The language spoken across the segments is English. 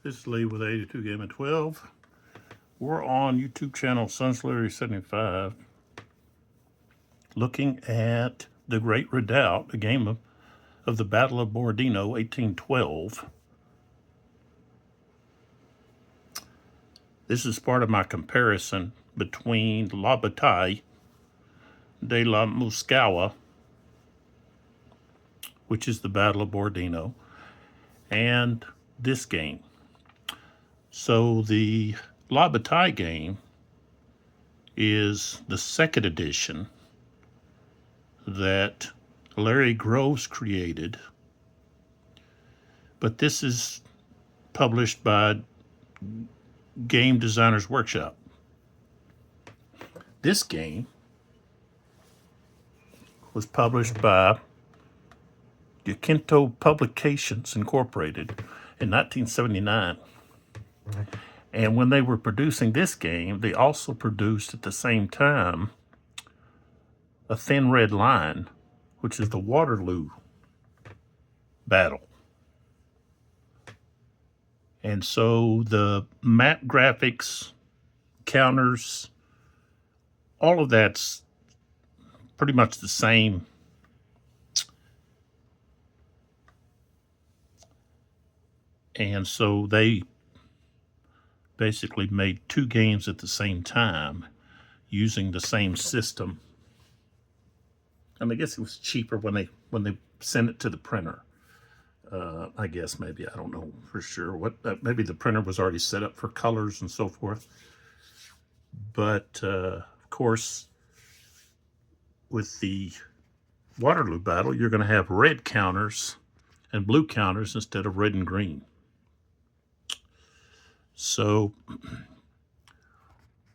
This is Lee with 82 Gaming 12. We're on YouTube channel Sunslary75 looking at the Great Redoubt, a game of the Battle of Borodino, 1812. This is part of my comparison between La Bataille de la Moscowa, which is the Battle of Borodino, and this game. So the La Bataille game is the second edition that Larry Groves created, but this is published by Game Designers Workshop. This game was published by Yaquinto Publications Incorporated in 1979. And when they were producing this game, they also produced at the same time a Thin Red Line, which is the Waterloo battle. And so the map graphics, counters, all of that's pretty much the same. And so they basically made two games at the same time using the same system. And I guess it was cheaper when they sent it to the printer. I guess maybe, I don't know for sure what, maybe the printer was already set up for colors and so forth. But of course, with the Waterloo battle, you're going to have red counters and blue counters instead of red and green. So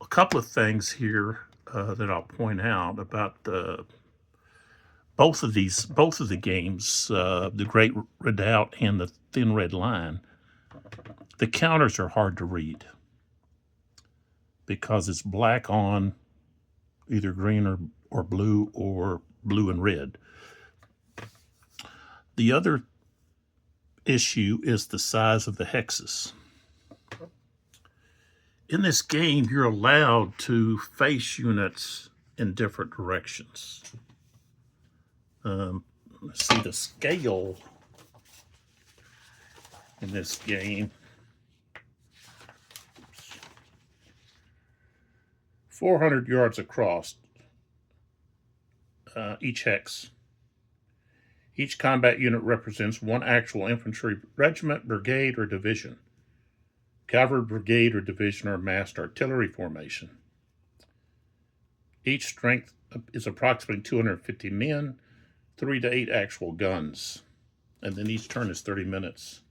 a couple of things here that I'll point out about both of the games, the Great Redoubt and the Thin Red Line. The counters are hard to read because it's black on either green or blue and red. The other issue is the size of the hexes. In this game, you're allowed to face units in different directions. Let's see the scale in this game. 400 yards across each hex. Each combat unit represents one actual infantry regiment, brigade, or division. Cavalry brigade or division or massed artillery formation. Each strength is approximately 250 men, 3 to 8 actual guns, and then each turn is 30 minutes.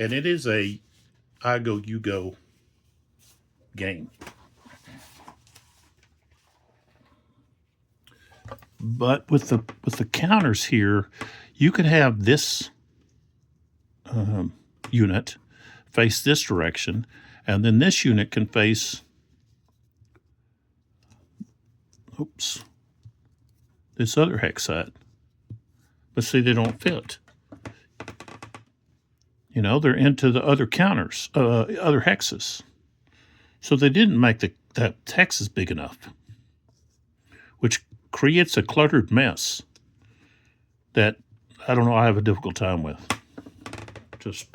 And it is a I go, you go game. But with the counters here, you could have this unit face this direction, and then this unit can face, this other hex side. But see, they don't fit. You know, they're into the other counters, other hexes. So they didn't make that hexes big enough, which creates a cluttered mess that, I don't know, I have a difficult time with. Just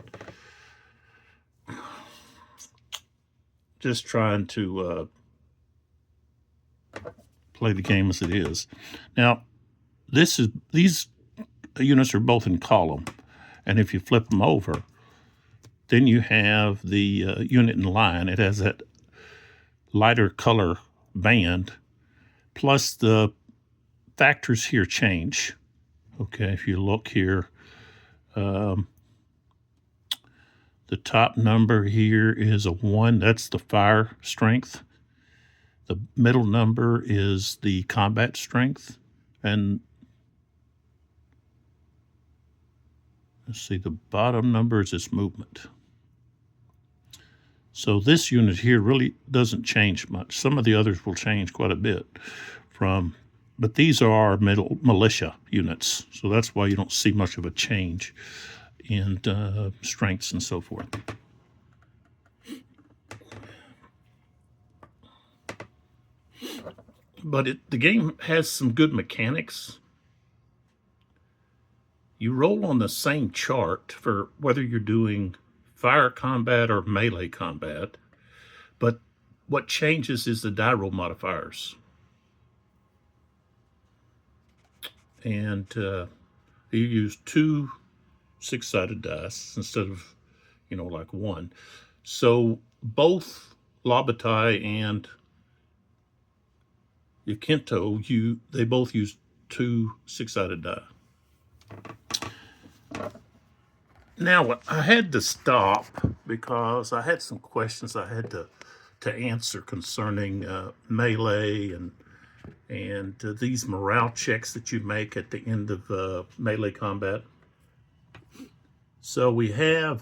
trying to play the game as it is. Now, these units are both in column, and if you flip them over, then you have the unit in line. It has that lighter color band, plus the factors here change. Okay, if you look here, the top number here is a 1. That's the fire strength. The middle number is the combat strength. And let's see, the bottom number is its movement. So this unit here really doesn't change much. Some of the others will change quite a bit from but these are our militia units, so that's why you don't see much of a change in strengths and so forth. But the game has some good mechanics. You roll on the same chart for whether you're doing fire combat or melee combat, but what changes is the die roll modifiers. And you use 2 6-sided dice instead of, like 1. So both Labatai and Yaquinto, they both use 2 6-sided die. Now, I had to stop because I had some questions I had to answer concerning melee and these morale checks that you make at the end of melee combat. So we had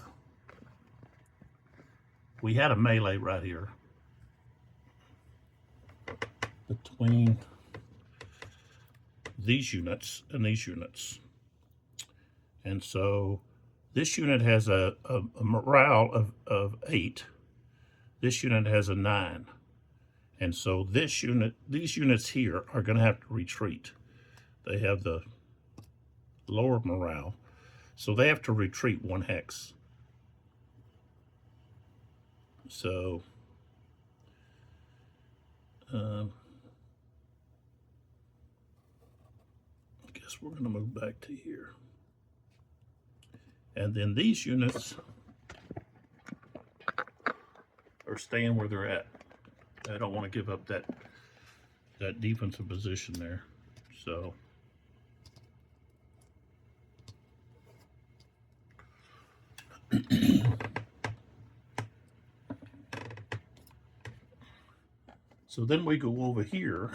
a melee right here between these units and these units. And so this unit has a morale of 8. This unit has a 9. And so these units here are going to have to retreat. They have the lower morale, so they have to retreat 1 hex. So I guess we're going to move back to here. And then these units are staying where they're at. I don't want to give up that defensive position there. So so then we go over here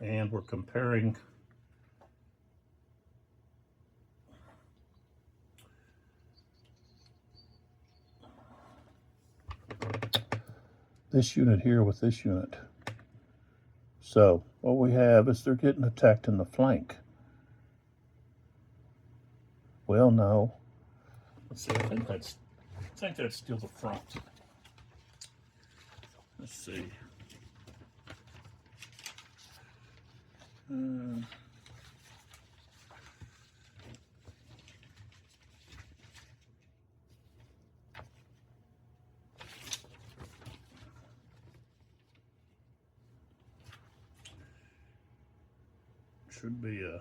and we're comparing this unit here with this unit. So what we have is they're getting attacked in the flank. Well, no. Let's see. I think that's still the front. Let's see. Should be a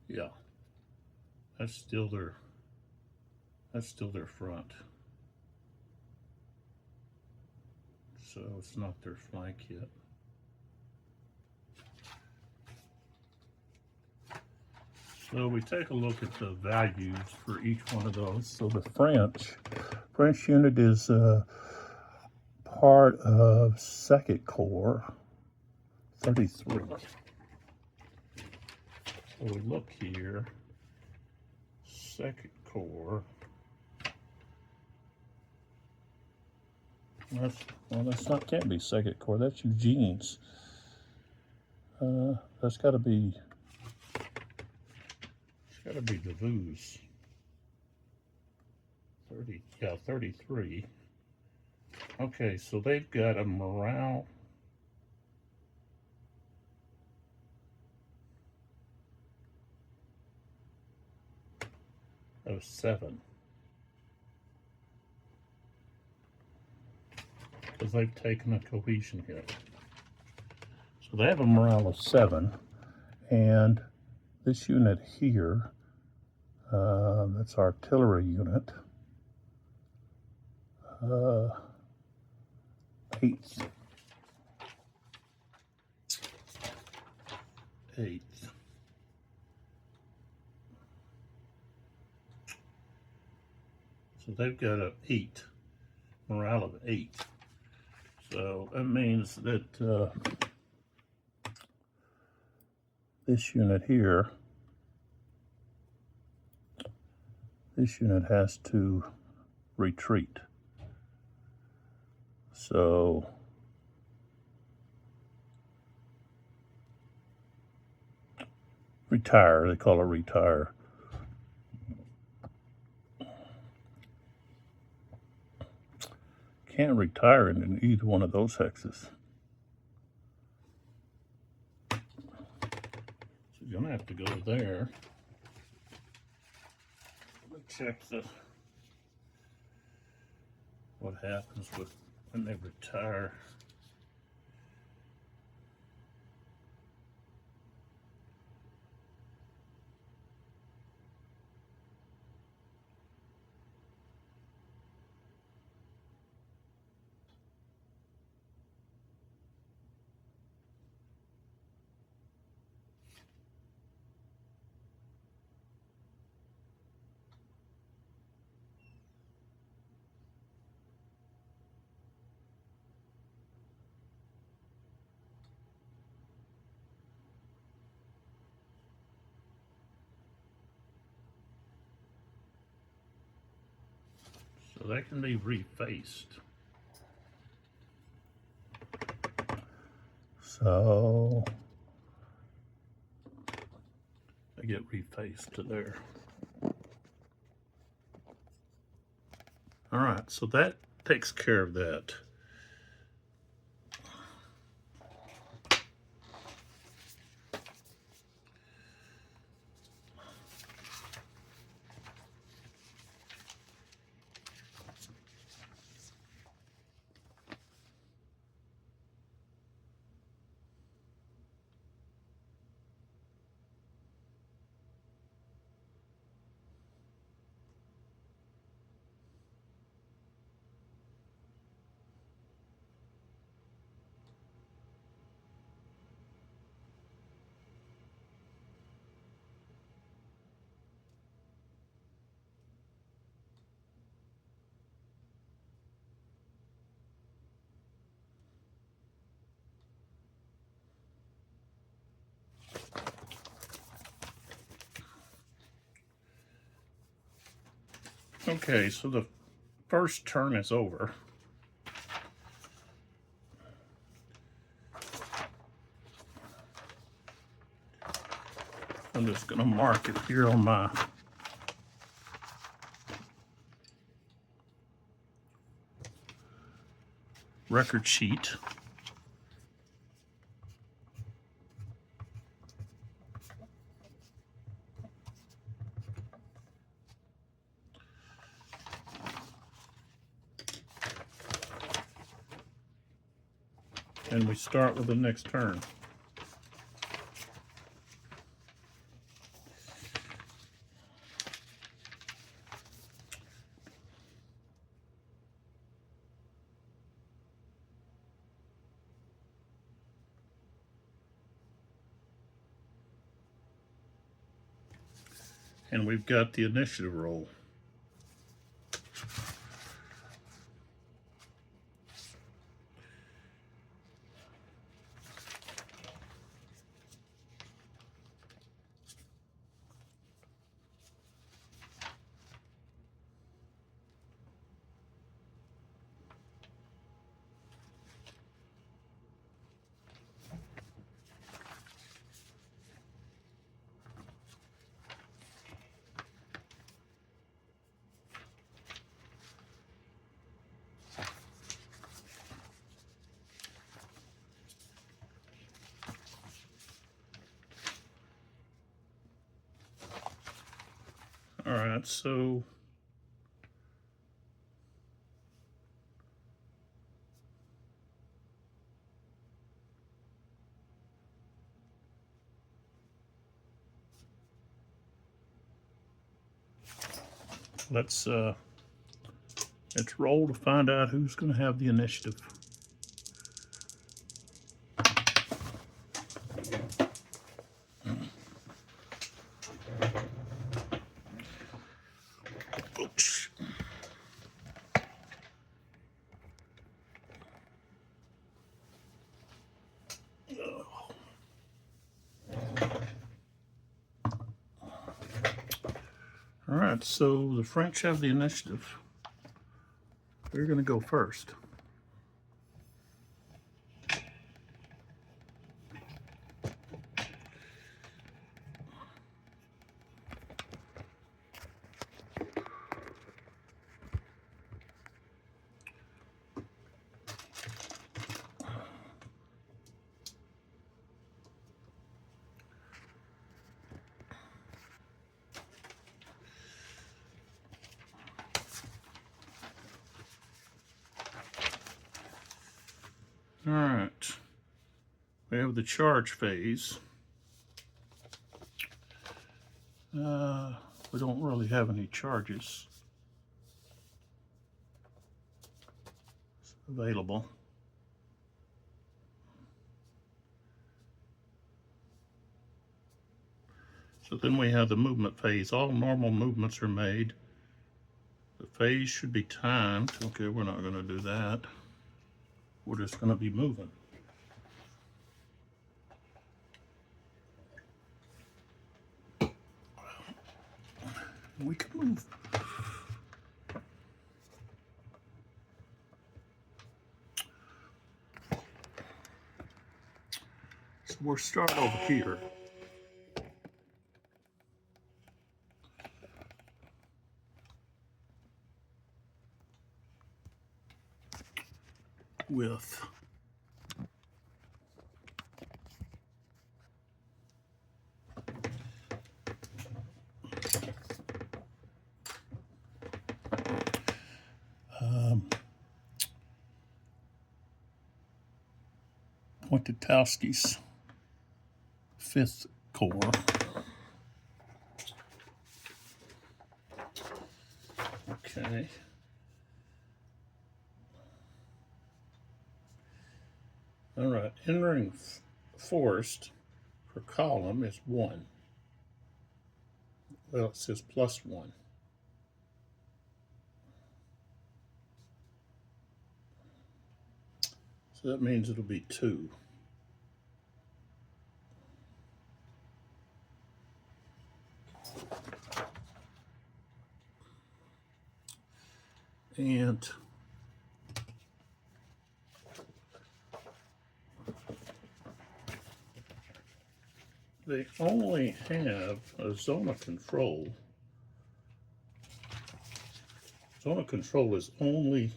yeah. That's still their front. So it's not their flank yet. So we take a look at the values for each one of those. So the French unit is part of 2nd Corps, 33. So we look here, 2nd Corps. Can't be 2nd Corps. That's Eugene's. That's got to be. Got to be Davout's. 33. Okay, so they've got a morale of 7. Because they've taken a cohesion hit. So they have a morale of 7, and this unit here, that's artillery unit, 8th. So they've got an 8, morale of 8. So that means that this unit here, this unit has to retreat. So retire, they call it retire. Can't retire in either one of those hexes. So you're gonna have to go there. Check what happens when they retire. So that can be refaced. So they get refaced to there. All right, so that takes care of that. Okay, so the first turn is over. I'm just going to mark it here on my record sheet. And we start with the next turn. And we've got the initiative roll. All right, so let's roll to find out who's going to have the initiative. Oops. All right, so the French have the initiative. They're going to go first. All right, we have the charge phase. We don't really have any charges available. So then we have the movement phase. All normal movements are made. The phase should be timed. Okay, we're not going to do that. We're just going to be moving. We can move. So we'll start over here. With Pointowski's fifth corps. Okay. All right, entering forced per column is 1. Well, it says +1. So that means it'll be 2. And they only have a zone of control. Zone of control is only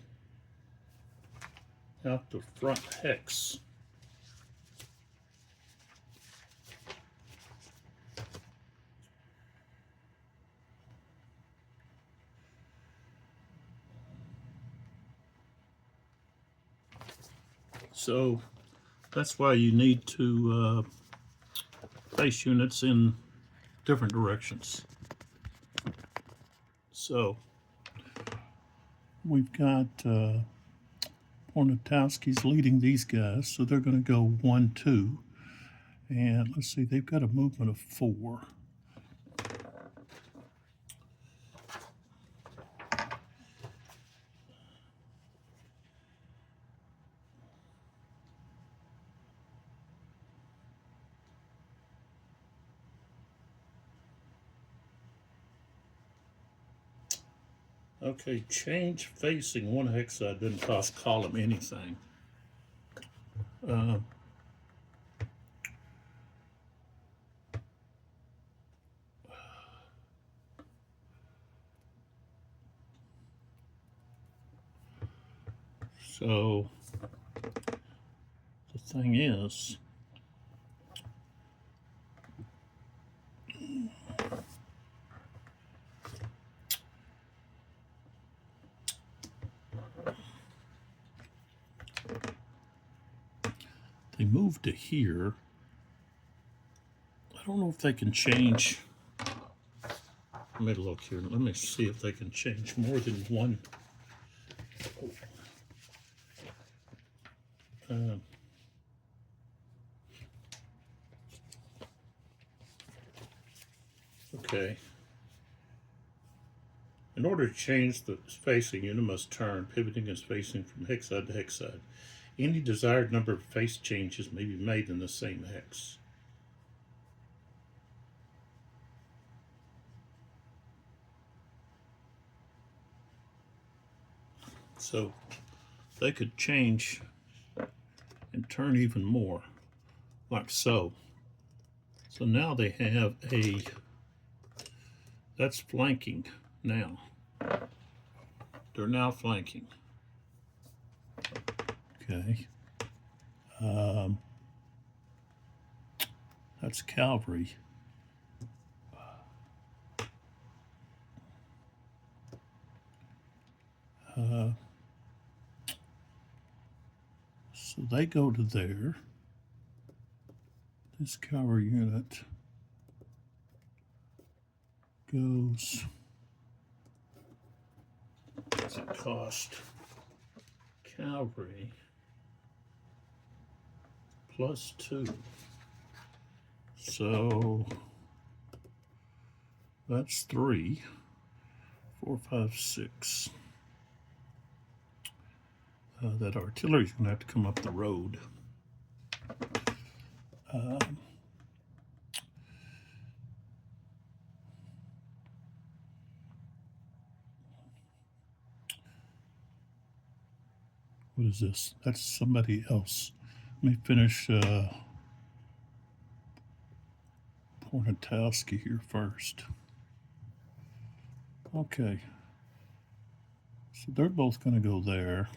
out the front hex. So that's why you need to face units in different directions. So we've got Pointowski's leading these guys, so they're going to go 1, 2. And let's see, they've got a movement of 4. Okay, change facing one hexide didn't cost column anything. So the thing is, they moved to here. I don't know if they can change. Let me look here. Let me see if they can change more than one. Okay. In order to change the spacing, unit must turn, pivoting and spacing from hexide to hexide. Any desired number of face changes may be made in the same hex. So they could change and turn even more, like so. So now they have that's flanking now. They're now flanking. Okay. That's cavalry. So they go to there. This cavalry unit goes, what's it cost? Cavalry +2. So that's 3, 4, 5, 6. That artillery's going to have to come up the road. What is this? That's somebody else. Let me finish Pornatowski here first. Okay. So they're both going to go there.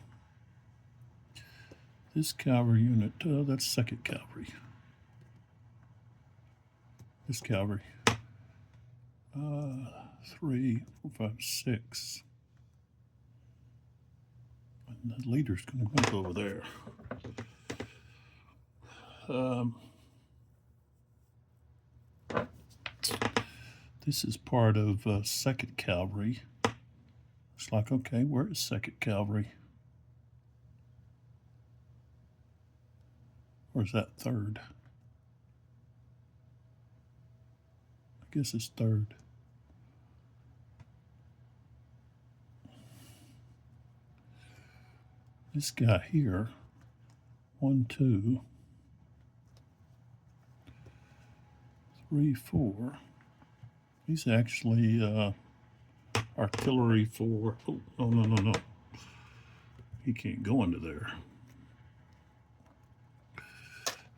This cavalry unit, that's 2nd Cavalry. This cavalry. 3, 4, 5, 6. And the leader's going to go over there. This is part of 2nd Cavalry. It's like, okay, where is 2nd Cavalry? Or is that 3rd? I guess it's 3rd. This guy here, 1, 2, 3, 4. He's actually artillery for, oh, no. He can't go into there.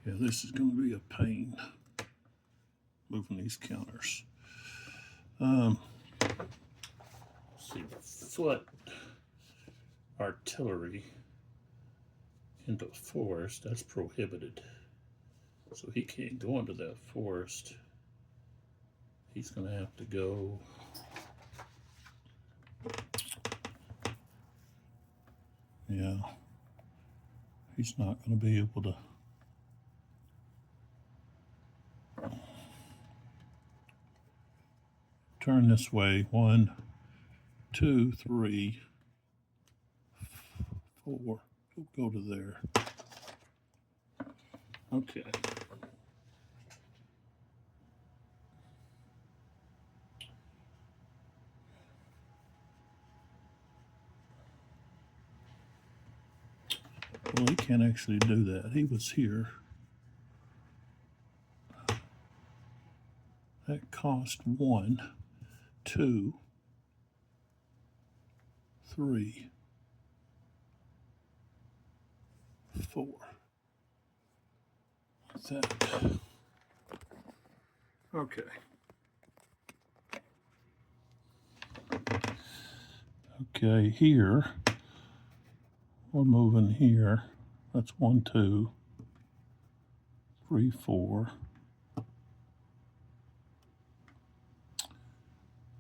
Yeah, this is going to be a pain, moving these counters. Let's see, foot artillery into forest, that's prohibited. So he can't go into that forest. He's going to have to go yeah, he's not going to be able to turn this way. 1, 2, 3, 4. Go to there. Okay. Well, he can't actually do that. He was here. That cost 1, 2, 3, 4. That. Okay. Okay, here. We're moving here. That's 1, 2, 3, 4.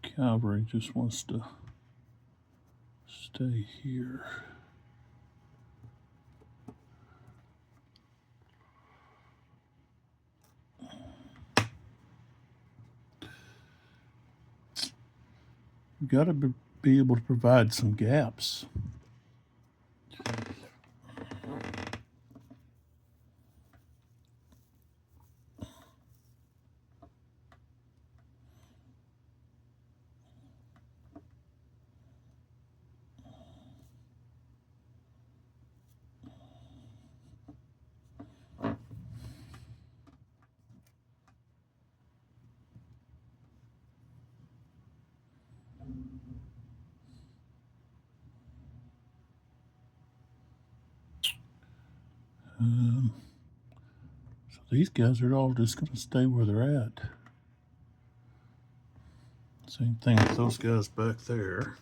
Cavalry just wants to stay here. You've got to be able to provide some gaps. So these guys are all just going to stay where they're at. Same thing with those guys back there.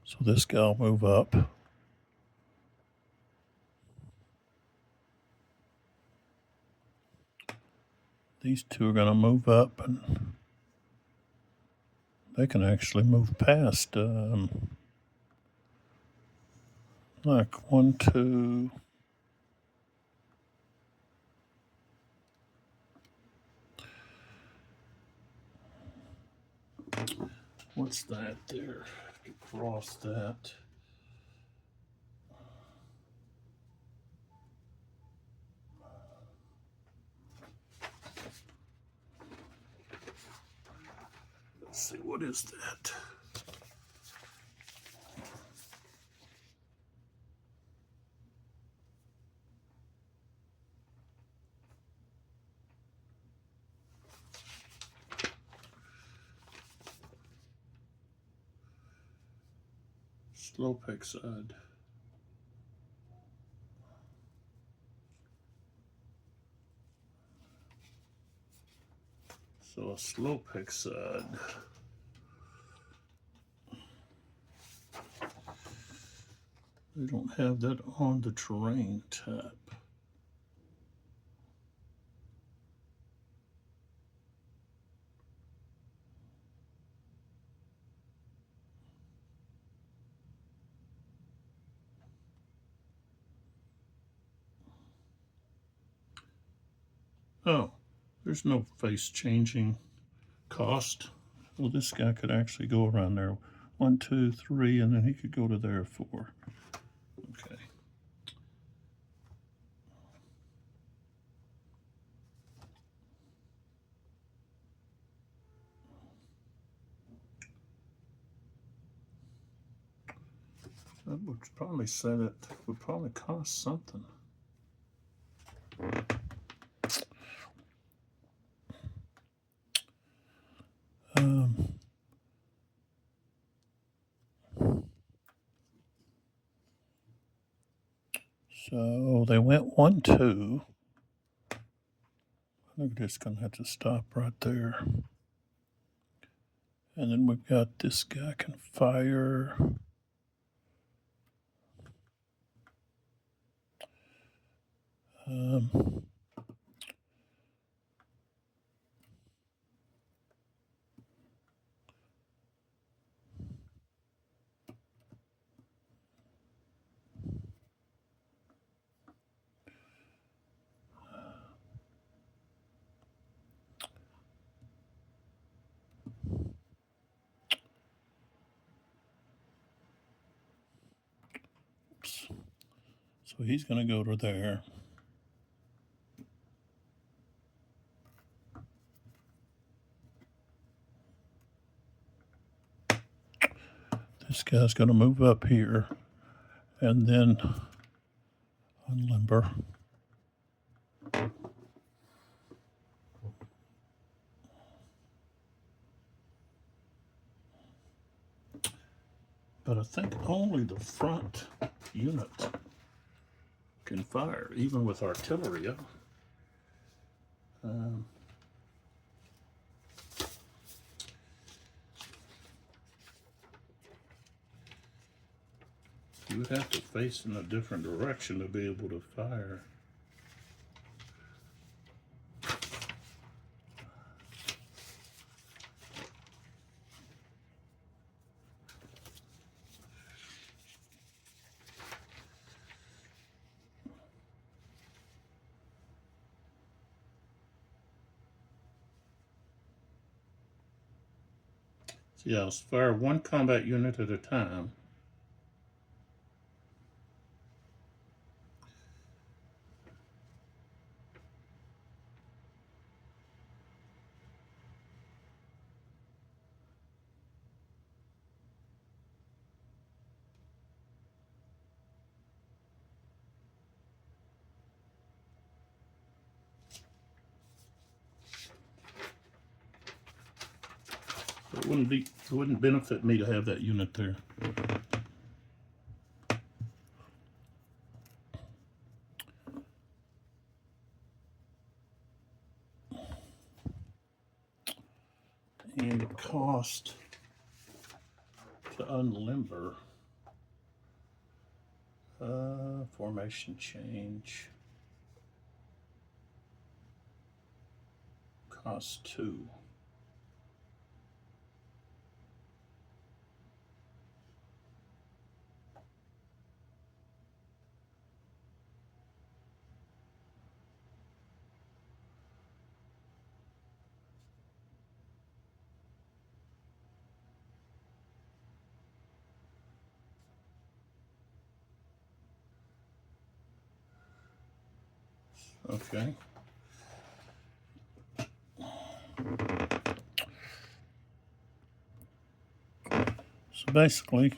So this guy will move up. These two are going to move up, and they can actually move past, like 1, 2. What's that there? Across that. Let's see, what is that? Slope side. So a slope side. They don't have that on the terrain tab. Oh, there's no face changing cost. Well, this guy could actually go around there. 1, 2, 3, and then he could go to there 4. Okay. That would probably say that would probably cost something. So they went 1, 2. I think we're just going to have to stop right there. And then we've got this guy can fire. So he's going to go to there. This guy's going to move up here and then unlimber. But I think only the front unit can fire, even with artillery. You would have to face in a different direction to be able to fire. So yeah, I'll fire one combat unit at a time. It wouldn't benefit me to have that unit there. And it cost to unlimber, formation change, cost 2. Okay. So basically,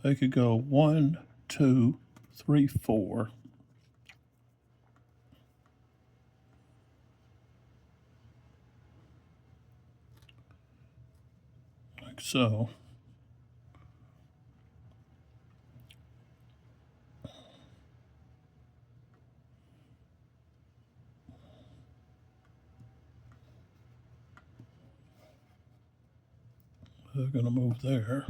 I could go 1, 2, 3, 4. Like so. They're going to move there.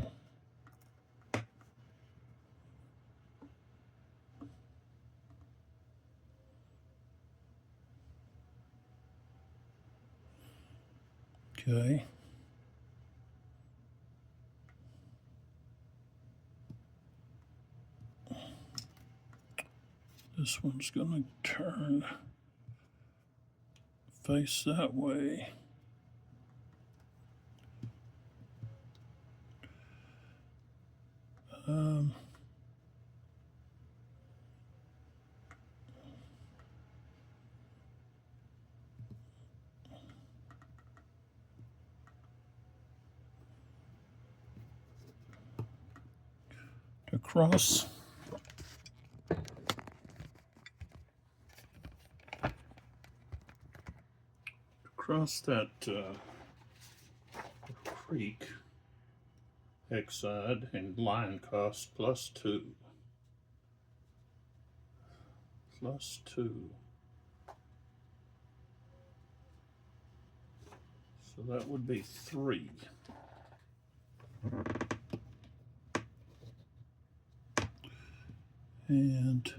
Okay. This one's going to turn, face that way. Across that creek, X side, and line cost plus 2. Plus 2. So that would be 3. And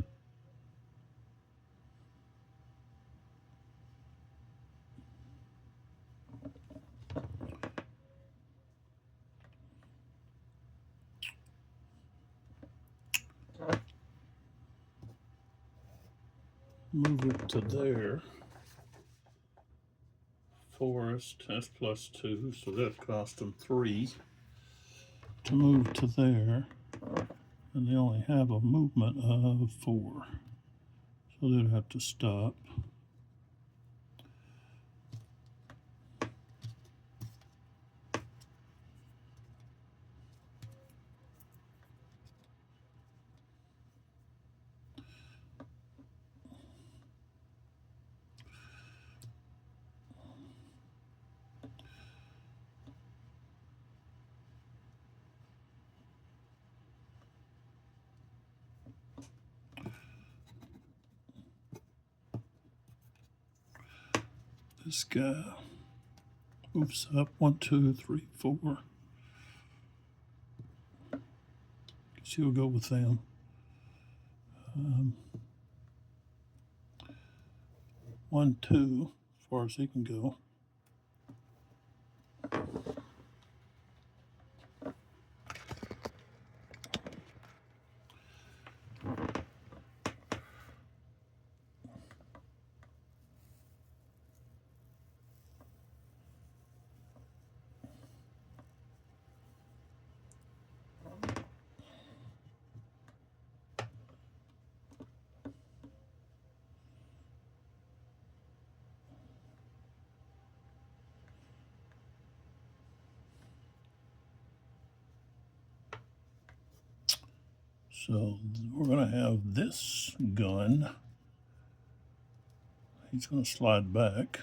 move it to there. Forest, that's plus 2, so that cost them 3 to move to there. And they only have a movement of 4. So they'd have to stop. This guy moves up 1, 2, 3, 4. Guess he'll go with them. 1, 2, as far as he can go. So we're going to have this gun. He's going to slide back.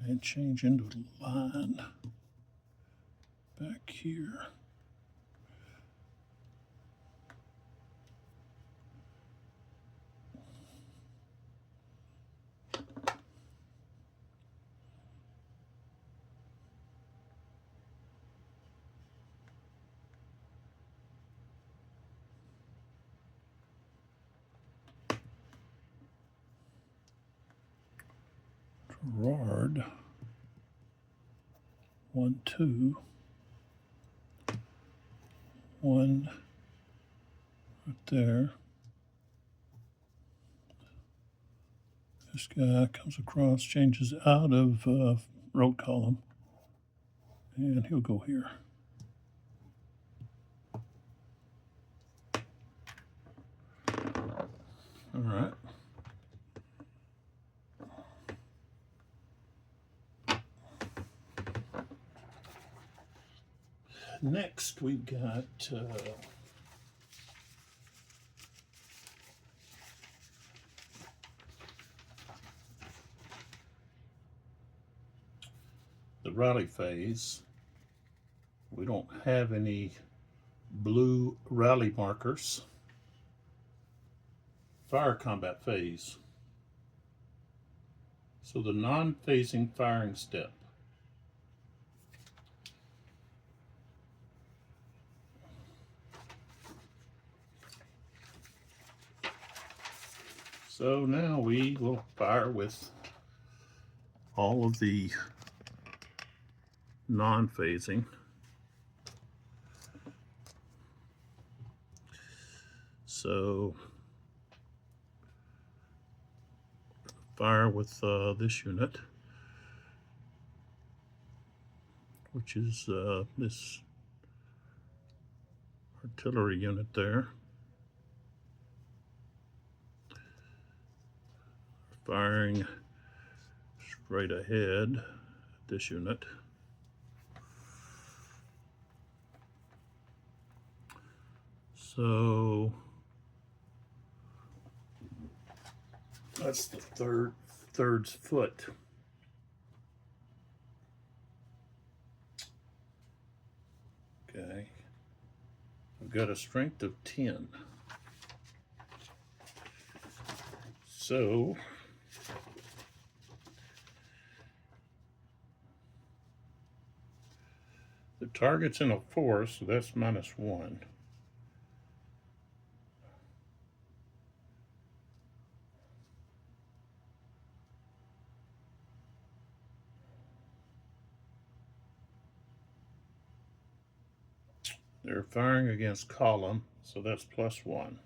and change into a line back here. Gerard, 1, 2, 1 right there. This guy comes across, changes out of road column, and he'll go here. All right. Next, we've got the rally phase. We don't have any blue rally markers. Fire combat phase. So the non-phasing firing step. So now we will fire with all of the non-phasing. So fire with this unit, which is this artillery unit there. Firing straight ahead at this unit. So that's the third's foot. Okay. I've got a strength of 10. So the target's in a 4, so that's -1. They're firing against column, so that's +1.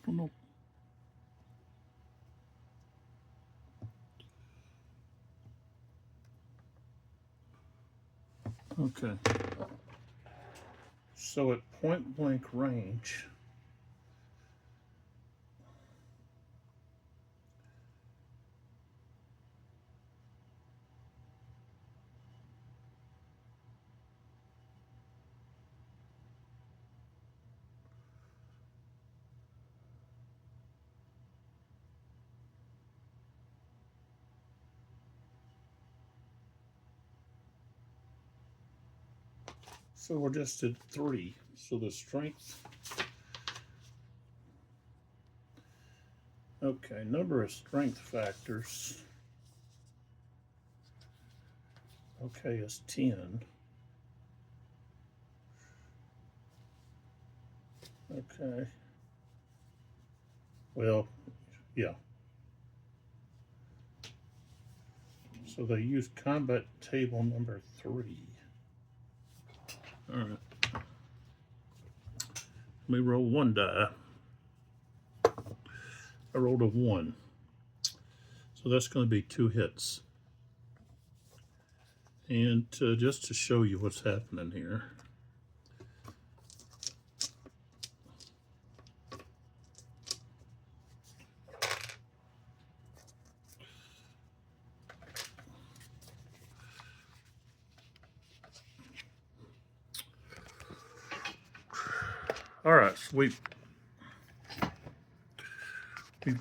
don't know. Okay. So at point blank range, so we're just at 3. So the strength. Okay, number of strength factors. Okay, it's 10. Okay. Well, yeah. So they use combat table number 3. All right. Let me roll 1 die. I rolled a 1. So that's going to be 2 hits. And just to show you what's happening here. All right, so we've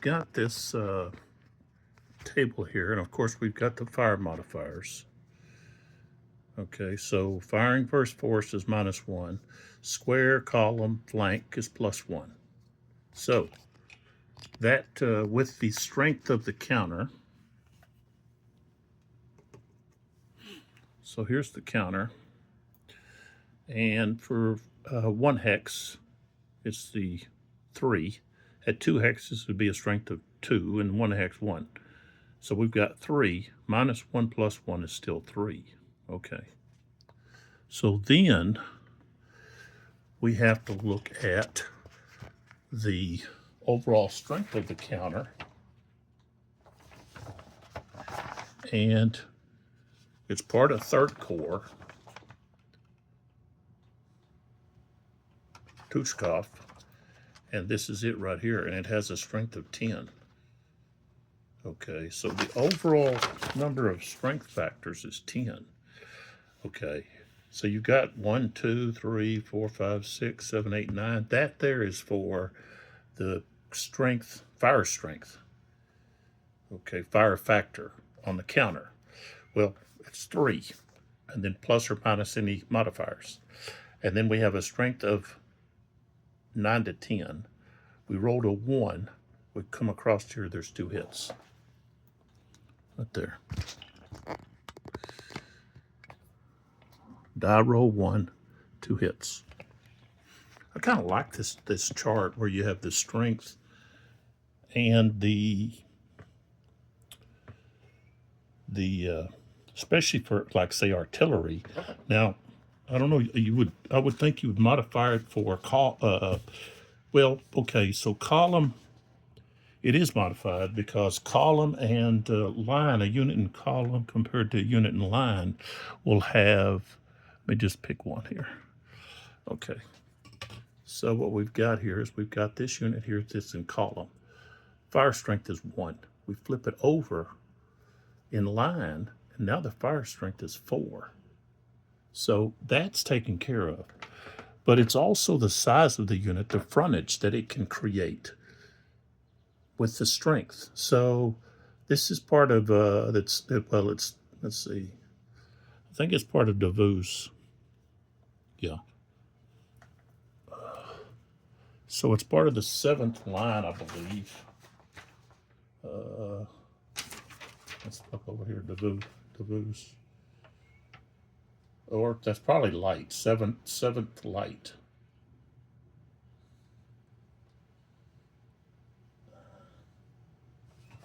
got this table here, and of course we've got the fire modifiers. Okay, so firing first force is -1. Square, column, flank is +1. So that with the strength of the counter, so here's the counter, and for 1 hex, it's the 3. At 2 hexes, it would be a strength of 2, and 1 hex, 1. So we've got 3. -1 + 1 is still 3. Okay. So then we have to look at the overall strength of the counter. And it's part of 3rd Corps, Tuchkov, and this is it right here, and it has a strength of 10. Okay, so the overall number of strength factors is 10. Okay, so you've got 1, 2, 3, 4, 5, 6, 7, 8, 9. That there is for the strength, fire strength. Okay, fire factor on the counter. Well, it's 3, and then plus or minus any modifiers. And then we have a strength of 9 to 10. We rolled a 1. We come across here, there's 2 hits. Right there. Die roll 1, 2 hits. I kind of like this chart where you have the strength and the especially for, like, say, artillery. Now, I don't know, I would think you would modify it for well, okay, so column, it is modified because column and line, a unit in column compared to a unit in line will have, let me just pick one here. Okay, so what we've got here is we've got this unit here that's in column. Fire strength is 1. We flip it over in line, and now the fire strength is 4. So that's taken care of. But it's also the size of the unit, the frontage that it can create with the strength. So this is part of, let's see. I think it's part of Davos. Yeah. So it's part of the 7th line, I believe. Let's look over here, Davos. Or that's probably light, 7th light.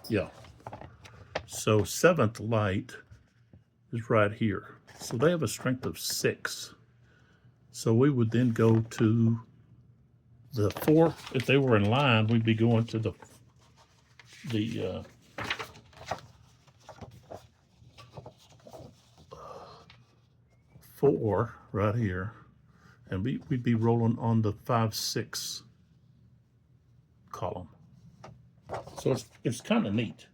Yeah. So 7th light is right here. So they have a strength of 6. So we would then go to the 4. If they were in line, we'd be going to the 4 right here, and we'd be rolling on the 5, 6 column. So it's kind of neat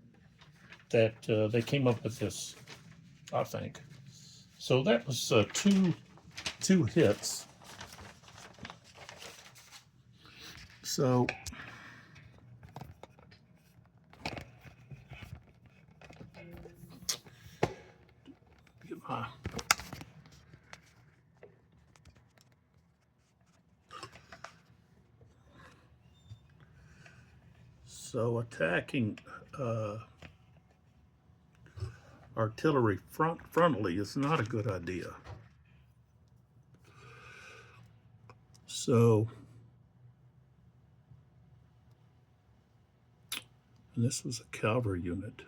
that they came up with this, I think. So that was two hits. So get my attacking artillery frontally is not a good idea. So, and this was a cavalry unit.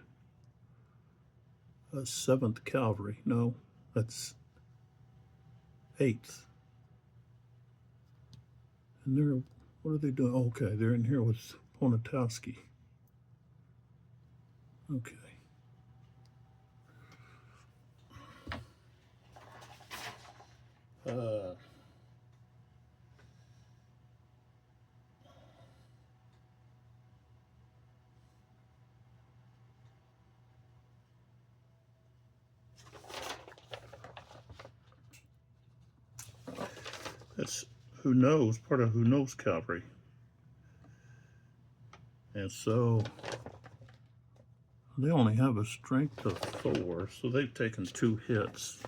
7th Cavalry. No, that's 8th. And they're, what are they doing? Okay, they're in here with Poniatowski. Okay. That's Who Knows, part of Who Knows Cavalry. And so they only have a strength of 4, so they've taken 2 hits.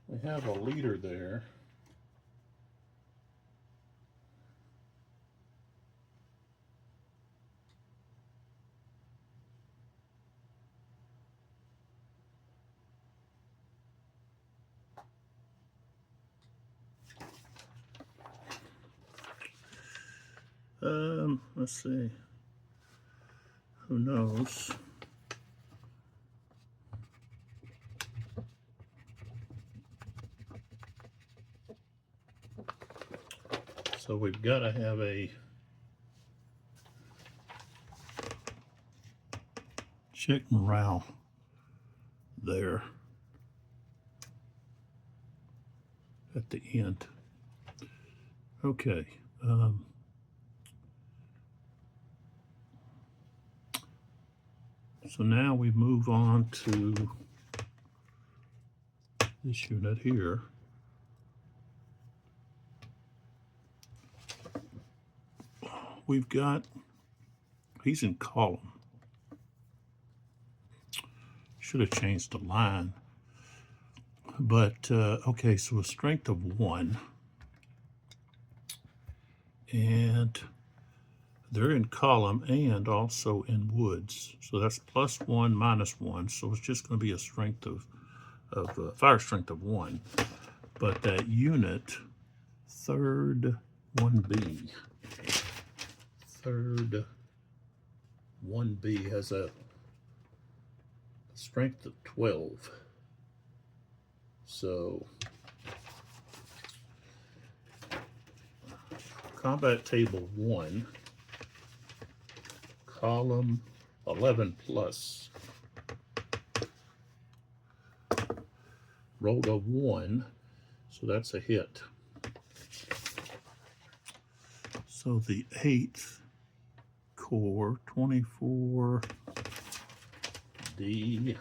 They have a leader there. Let's see. Who knows? So we've got to have a check morale there at the end. Okay. So now we move on to this unit here. We've got, he's in column. Should have changed the line. But, okay, so a strength of 1. And they're in column and also in woods. So that's +1, -1. So it's just going to be a strength of fire strength of 1. But that unit, 3rd 1B. 3rd 1B has a strength of 12. So combat table 1, column 11 plus. Rolled a 1, so that's a hit. So the 8th Corps, 24D.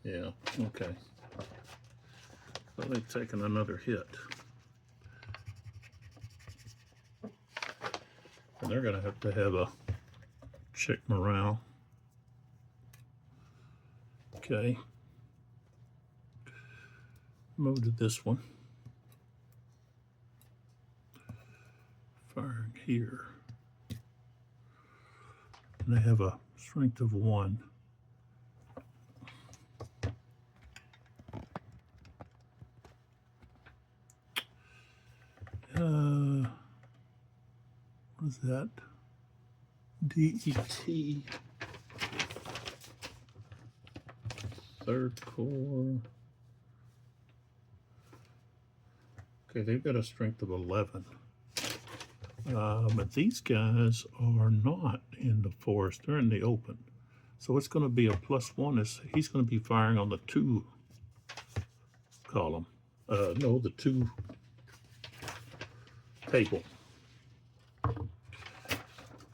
Yeah, okay. So they've taken another hit. And they're going to have a check morale. Okay. Move to this one. Firing here. And they have a strength of 1. What is that? DET. 3rd Corps. Okay, they've got a strength of 11. But these guys are not in the forest, they're in the open. So it's going to be a +1. He's going to be firing on the 2 column. No, the 2 table.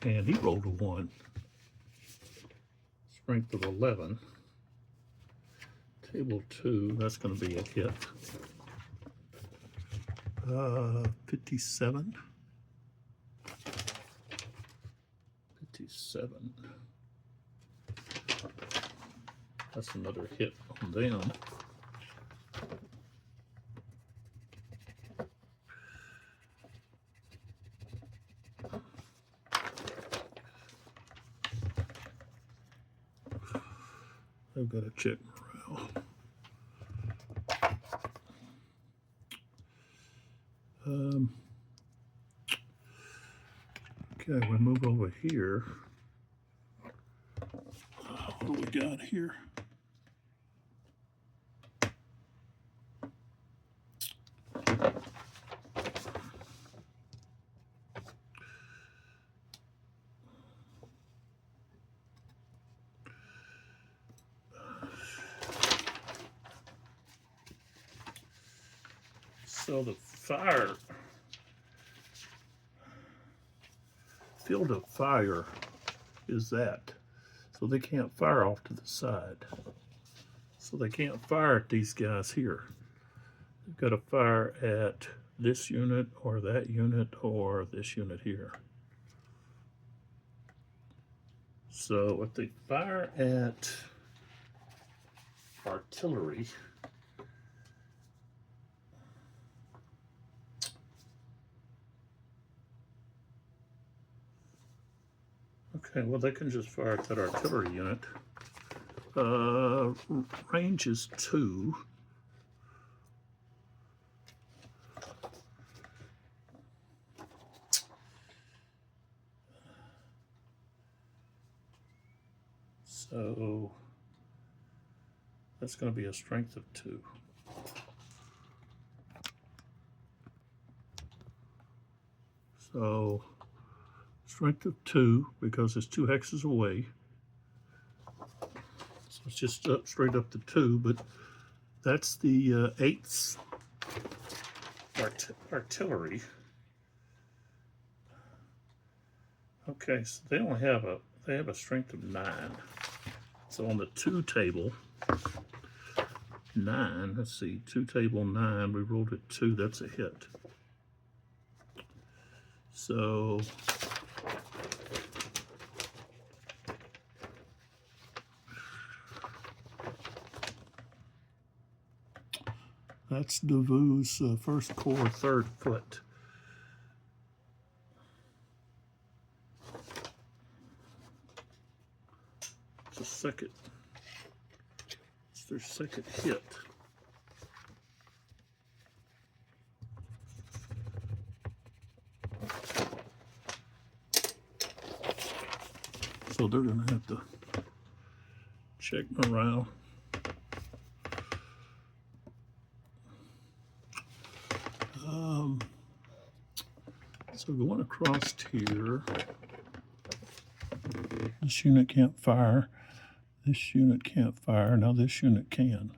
And he rolled a 1. Strength of 11. Table 2, that's going to be a hit. 57. 57. That's another hit on them. I've got to check morale. Okay, we move over here. What do we got here? So the field of fire is that. So they can't fire off to the side. So they can't fire at these guys here. They've got to fire at this unit or that unit or this unit here. So if they fire at artillery, okay, well they can just fire at that artillery unit. Range is 2. So that's going to be a strength of 2. So strength of 2 because it's 2 hexes away. So it's just straight up to 2, but that's the 8th artillery. Okay, so they only have a strength of 9. So on the 2 table, 9, let's see, 2 table 9, we rolled it 2, that's a hit. So that's Davu's 1st Corps, 3rd Foot. It's their second hit. So they're going to have to check morale. So going across here, this unit can't fire. This unit can't fire. Now this unit can.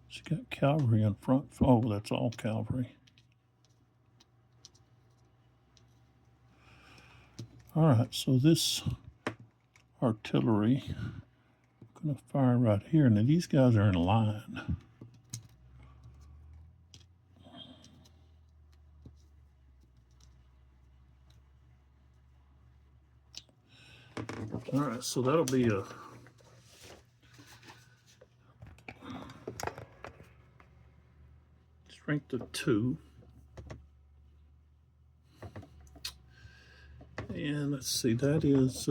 It's got cavalry in front. Oh, that's all cavalry. All right, so this artillery, I'm going to fire right here. Now these guys are in line. All right, so that'll be a strength of 2. And let's see, that is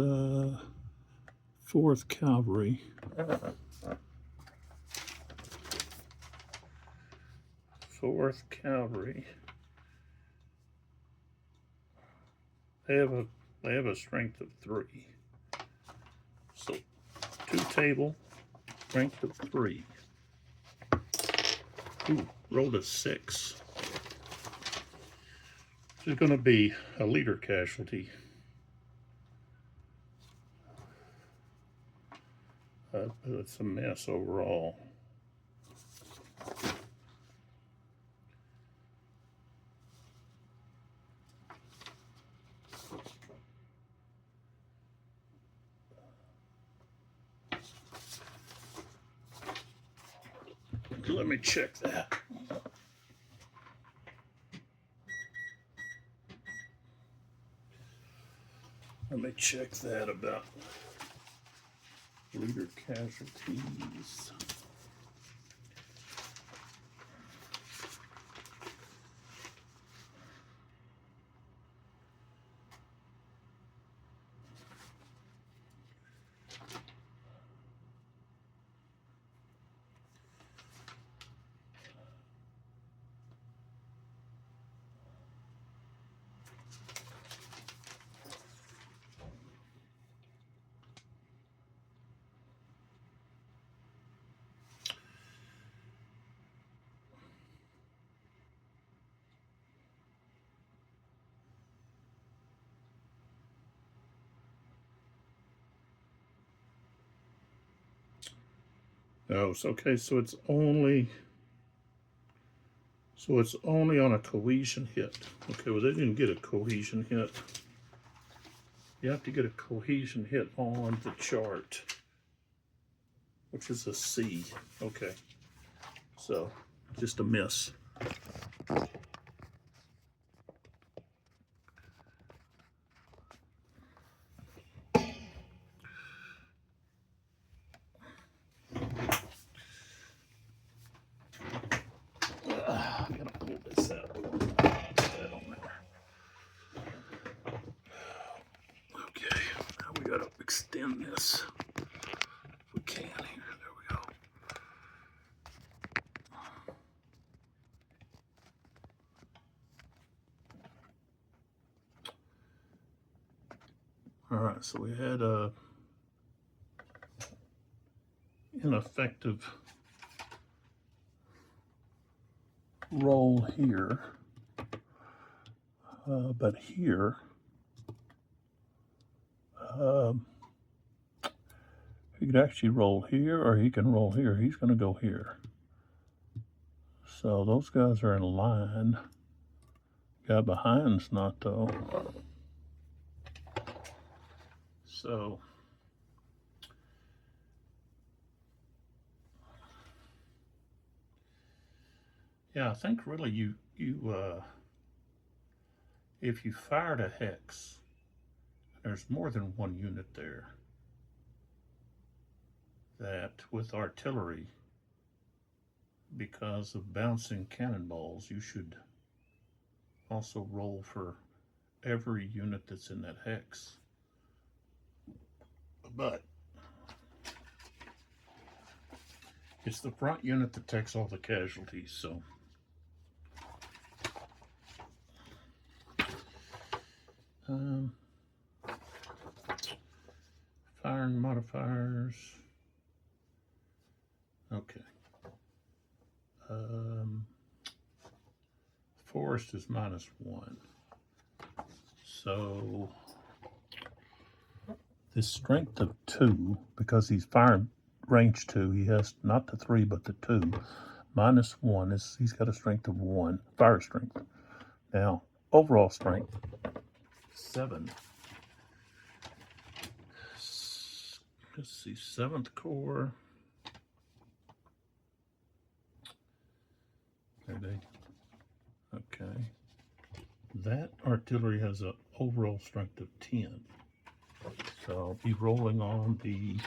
4th Cavalry. 4th Cavalry. They have a strength of 3. So 2 table, strength of 3. Ooh, rolled a 6. This is going to be a leader casualty. It's a mess overall. Let me check that. Let me check that about leader casualties. Oh, so okay, so it's only on a cohesion hit. Okay, well they didn't get a cohesion hit. You have to get a cohesion hit on the chart, which is a C. Okay, so just a miss. I gotta pull this out. Put that on there. Okay, now we gotta extend this if we can here. There we go. All right, so we had a ineffective roll here, but here he could actually roll here, or he can roll here. He's going to go here. So those guys are in line. Guy behind's not though. So yeah, I think really you if you fired a hex, there's more than one unit there, that with artillery, because of bouncing cannonballs, you should also roll for every unit that's in that hex. But it's the front unit that takes all the casualties, so firing modifiers. Okay. Forest is -1. So this strength of 2, because he's firing range 2, he has not the 3 but the 2. -1 is he's got a strength of 1, fire strength. Now overall strength 7. Let's see, 7th Corps. Okay. That artillery has an overall strength of 10. So I'll be rolling on the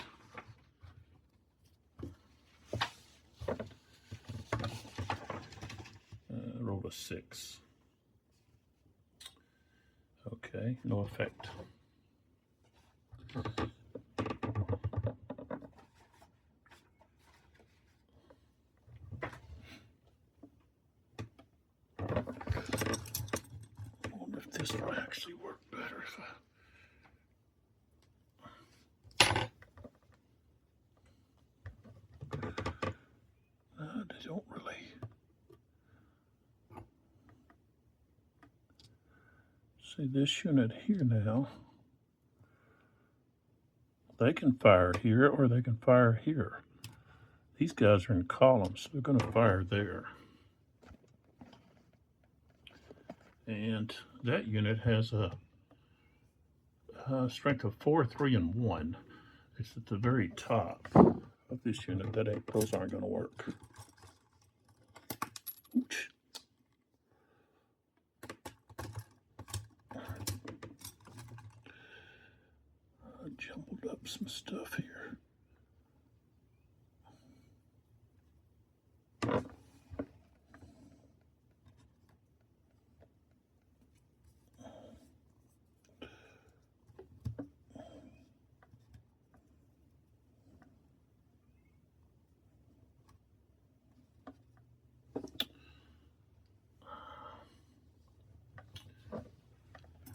roll a 6. Okay, no effect. I wonder if this will actually work better if they don't really. See this unit here now, they can fire here or they can fire here. These guys are in columns, they're going to fire there. And that unit has a strength of 4, 3, and 1. It's at the very top of this unit. Those aren't going to work. Ooch. Oops, my stuff here.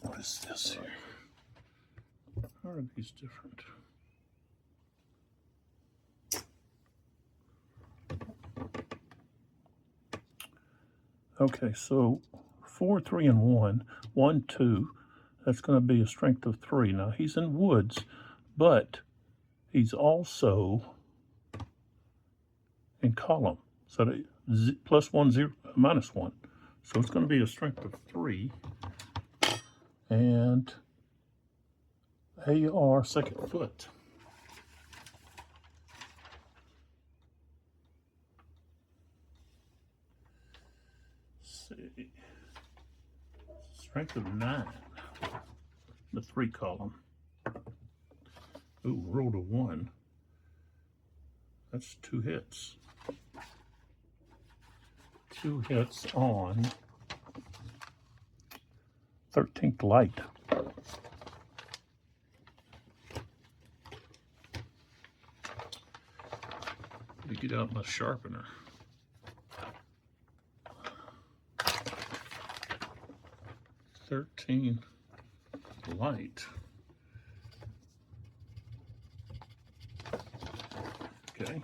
What is this here? How are these different? Okay, so 4, 3, and 1. 1, 2. That's going to be a strength of 3. Now, he's in woods, but he's also in column. So plus 1, 0, minus 1. So it's going to be a strength of 3. And AR second foot. See. Strength of 9. The 3 column. Ooh, rolled a 1. That's 2 hits. 2 hits on 13th light. Let me get out my sharpener. "13 light." Okay.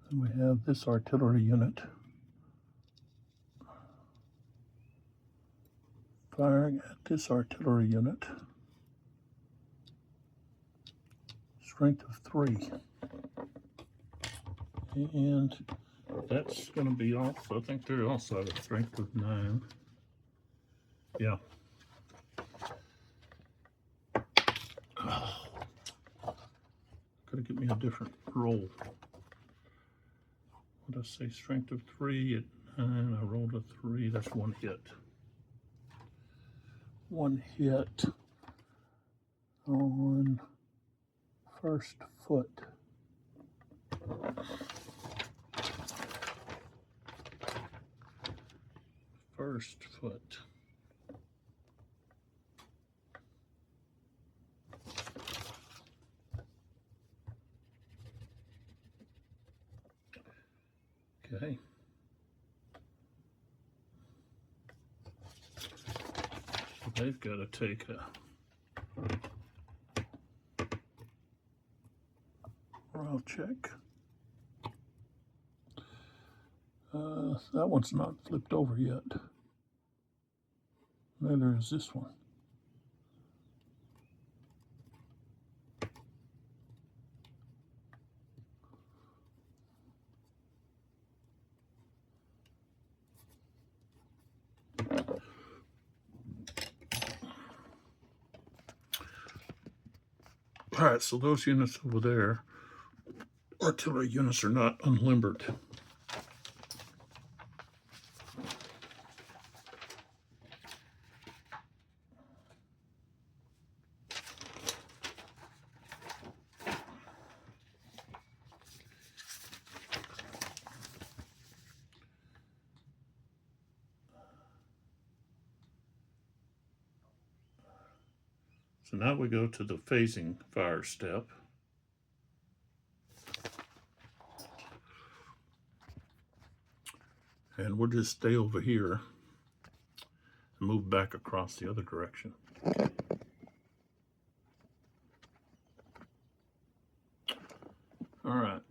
And we have this artillery unit firing at this artillery unit. Strength of 3. And that's going to be also, I think they're also at a strength of 9. Yeah. Gotta get me a different roll. What did I say? Strength of 3 at 9. I rolled a 3. That's 1 hit. 1 hit on first foot. First foot. Okay. So they've got to take a morale check. That one's not flipped over yet. Neither is this one. All right, so those units over there, artillery units, are not unlimbered. So now we go to the phasing fire step. And we'll just stay over here and move back across the other direction. All right.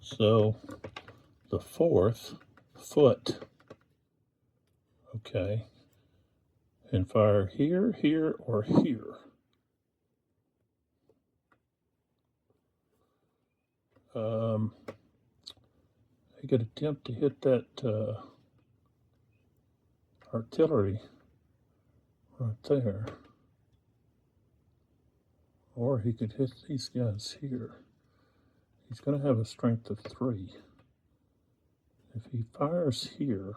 So the 4th foot, okay, and fire here, here, or here. I could attempt to hit that artillery right there. Or he could hit these guys here. He's going to have a strength of 3. If he fires here,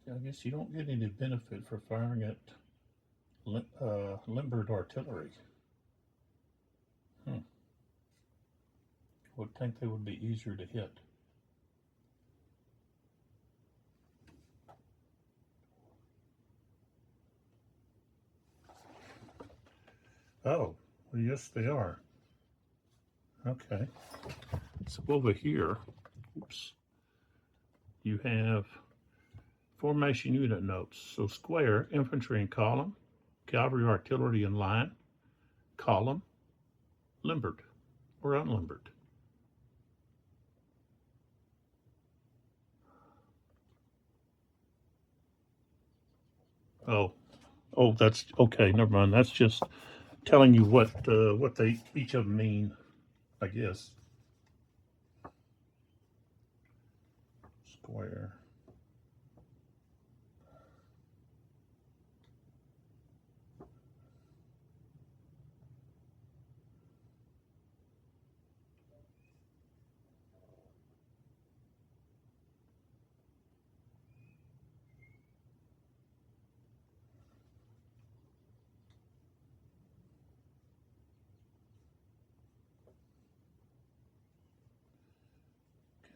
I guess you don't get any benefit for firing at limbered artillery. Would think they would be easier to hit. Oh, well, yes, they are. Okay. So over here, oops, you have formation unit notes. So square, infantry in column, cavalry artillery in line, column, limbered or unlimbered. Oh, that's okay. Never mind. That's just telling you what they each of them mean, I guess. Square.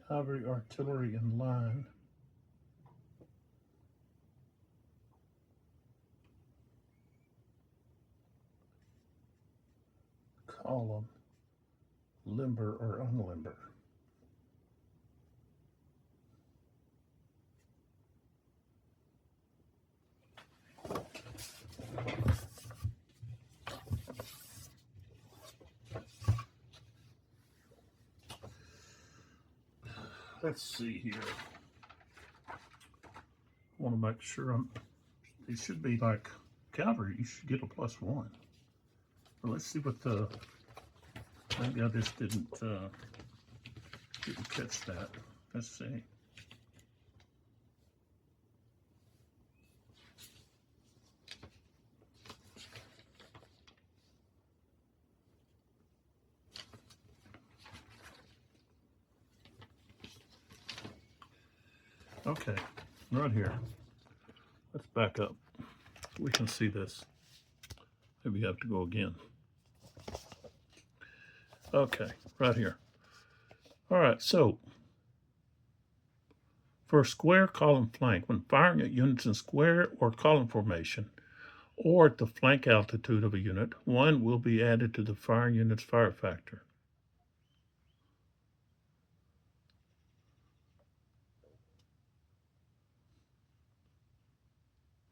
Cavalry artillery in line. Column, limber or unlimber. Let's see here. I want to make sure it should be like cavalry. You should get a +1. But let's see what the. Maybe I just didn't catch that. Let's see. Okay, right here. Let's back up. We can see this. Maybe you have to go again. Okay, right here. All right, so for a square column flank, when firing at units in square or column formation, or at the flank altitude of a unit, 1 will be added to the firing unit's fire factor.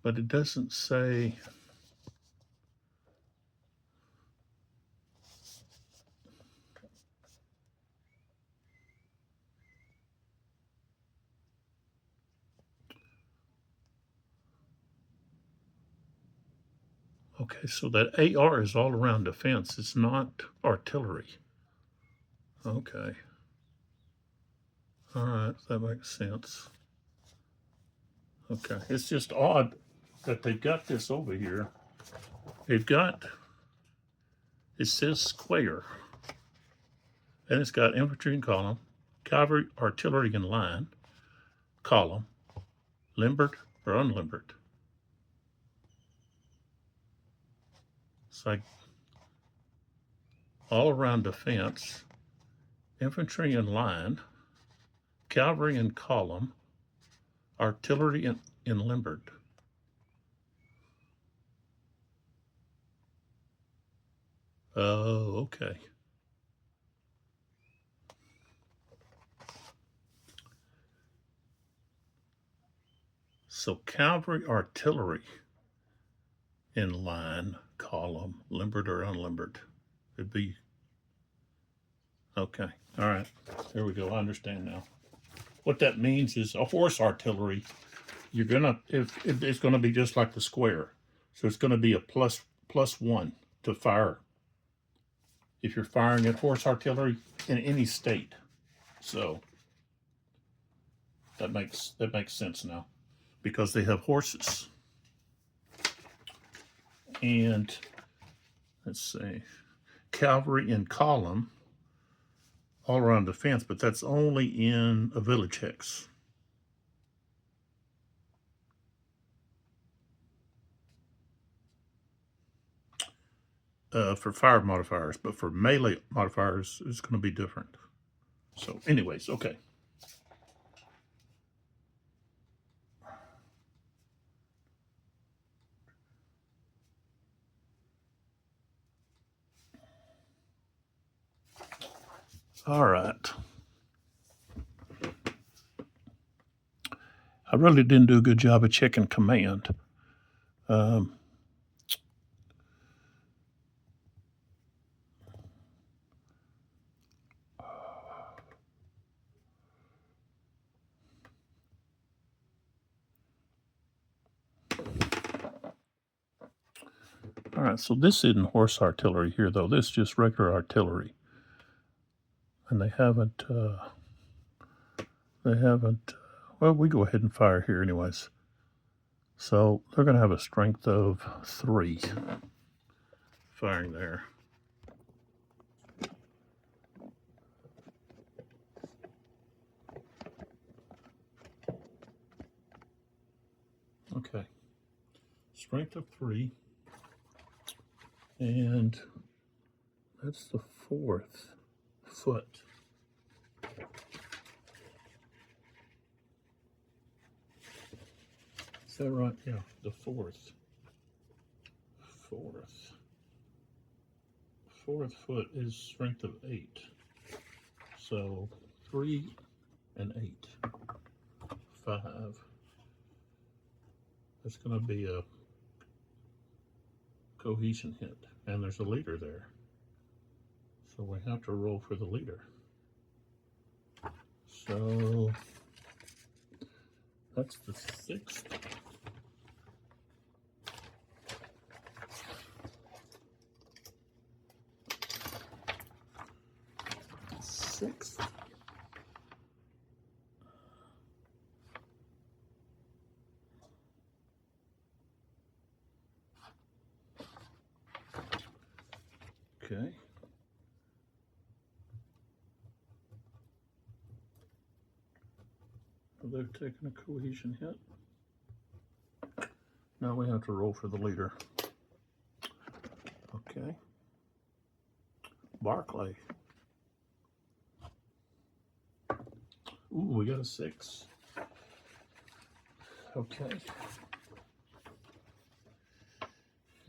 But it doesn't say. Okay, so that AR is all around defense. It's not artillery. Okay. All right, that makes sense. Okay, it's just odd that they've got this over here. They've got, it says square, and it's got infantry in column, cavalry artillery in line, column, limbered or unlimbered. It's like all around defense, infantry in line, cavalry in column, artillery in limbered. Oh, okay. So cavalry artillery in line, column, limbered or unlimbered. It'd be, okay, all right, there we go, I understand now. What that means is a horse artillery, you're gonna, if it's gonna be just like the square. So it's gonna be a plus 1 to fire if you're firing at horse artillery in any state. So that makes sense now, because they have horses. And let's see, cavalry in column all around the fence, but that's only in a village hex. For fire modifiers, but for melee modifiers, it's going to be different. So anyways, okay. All right. I really didn't do a good job of checking command. All right, so this isn't horse artillery here, though. This is just regular artillery. And they haven't, well, we go ahead and fire here anyways. So they're going to have a strength of 3 firing there. Okay. Strength of 3. And that's the 4th foot. Is that right? Yeah, the 4th. 4th foot is strength of 8. So 3 and 8. 5. That's going to be a cohesion hit. And there's a leader there. So we have to roll for the leader. So that's the 6th. Okay. They've taken a cohesion hit. Now we have to roll for the leader. Okay. Barclay. Ooh, we got a 6. Okay.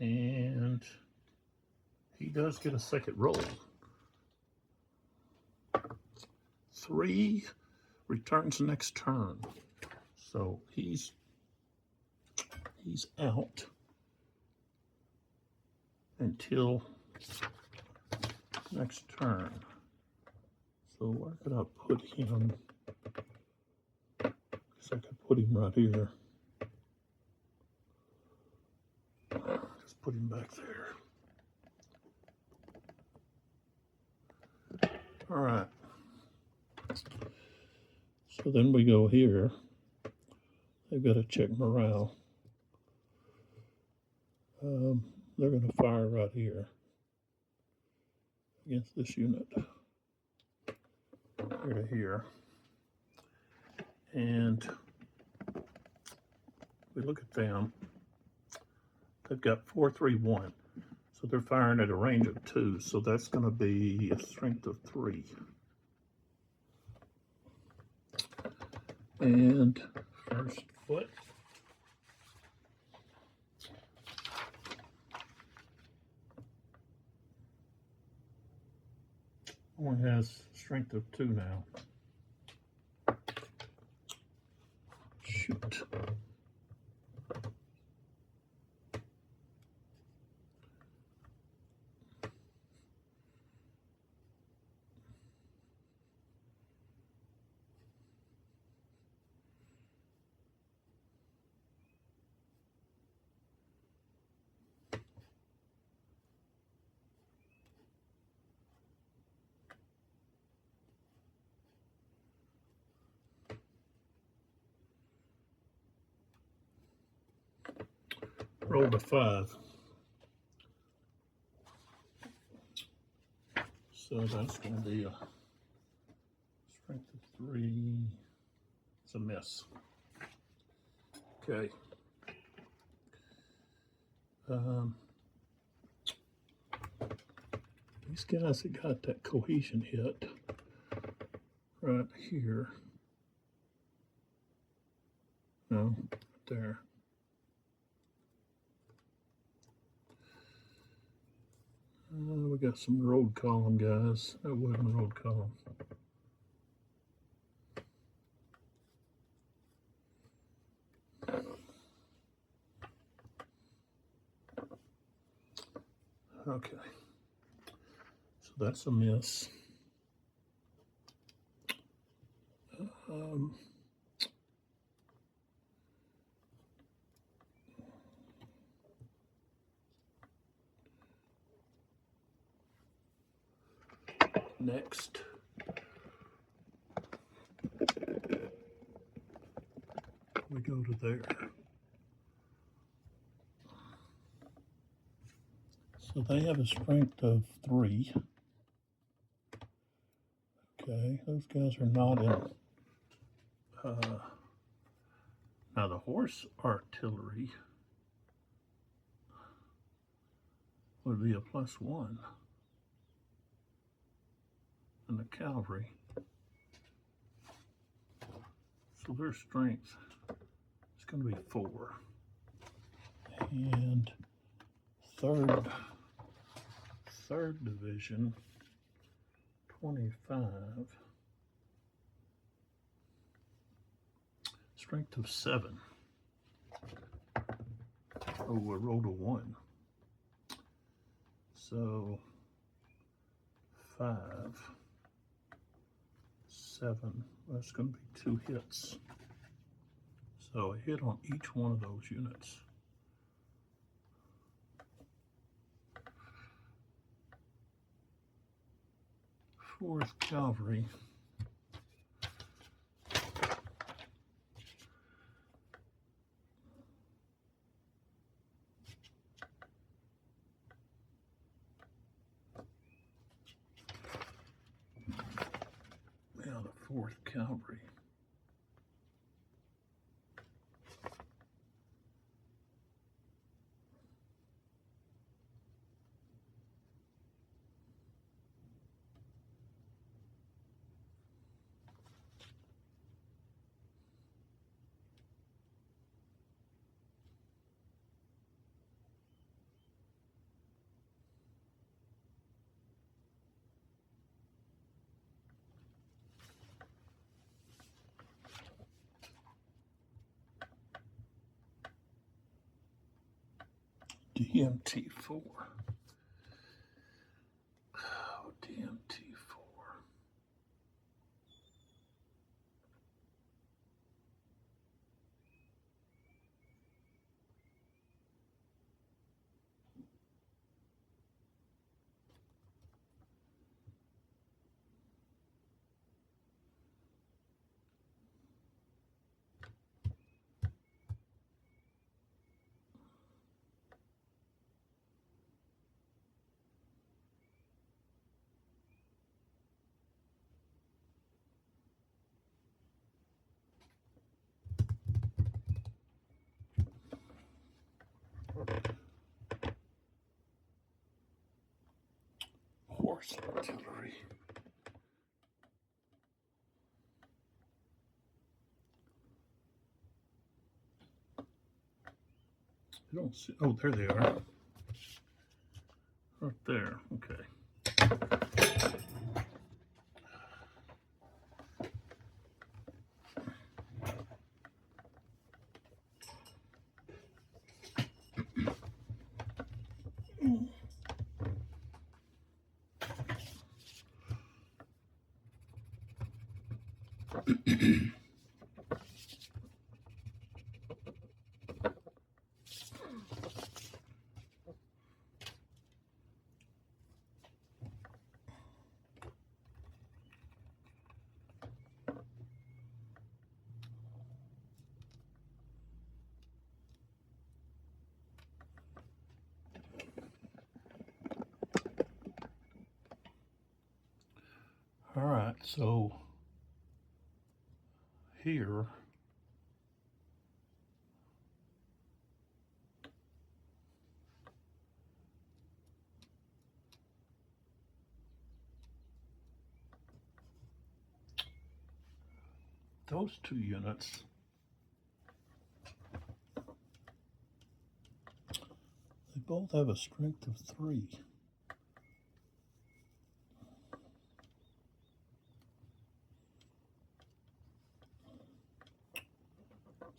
And he does get a second roll. 3 returns next turn. So he's out until next turn. So where could I put him? Guess I could put him right here. Just put him back there. All right. So then we go here. They've got to check morale. They're going to fire right here against this unit. Here to here. And we look at them. They've got 4, 3, 1. So they're firing at a range of 2. So that's going to be a strength of 3. And first foot. Only has strength of 2 now. Shoot. rolled a 5. So that's going to be a strength of 3. It's a miss. Okay. These guys that got that cohesion hit right here. No, right there. We got some road column guys. That wooden road column. Okay. So that's a miss. Next, we go to there. So they have a strength of 3. Okay, those guys are not in. Now the horse artillery would be a +1. And the cavalry. So their strength is going to be 4. And third division, 25. Strength of 7. Oh, I rolled a 1. So 5, 7. That's going to be 2 hits. So a hit on each one of those units. Fourth Cavalry. Now the 4th Cavalry. DMT4. Oh, DMT4. Horse artillery. I don't see. Oh, there they are. Right there. Okay. right, so here those two units, they both have a strength of 3.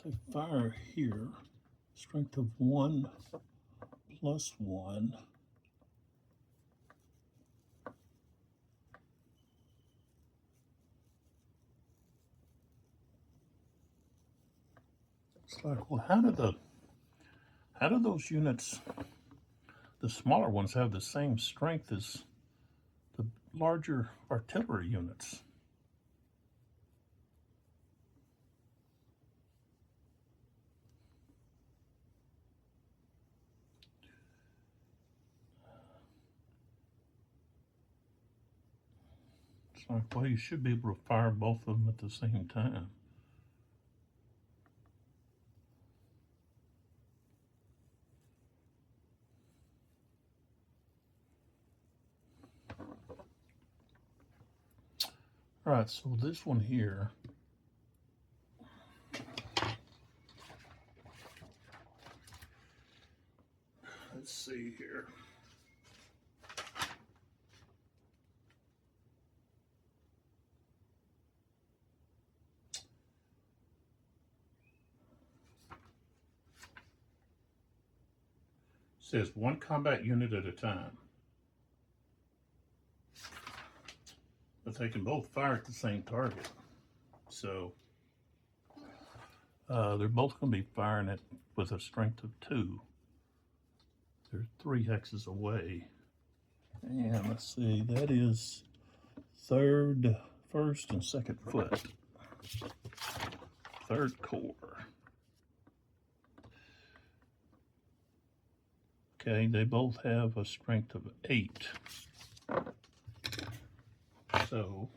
They fire here, strength of 1 plus 1. It's like, well, how do those units, the smaller ones, have the same strength as the larger artillery units? It's like, well, you should be able to fire both of them at the same time. All right, so this one here, let's see here. It says 1 combat unit at a time. But they can both fire at the same target. So they're both going to be firing it with a strength of 2. They're 3 hexes away. And let's see, that is 3rd, 1st, and 2nd foot. 3rd corps. Okay, they both have a strength of 8. So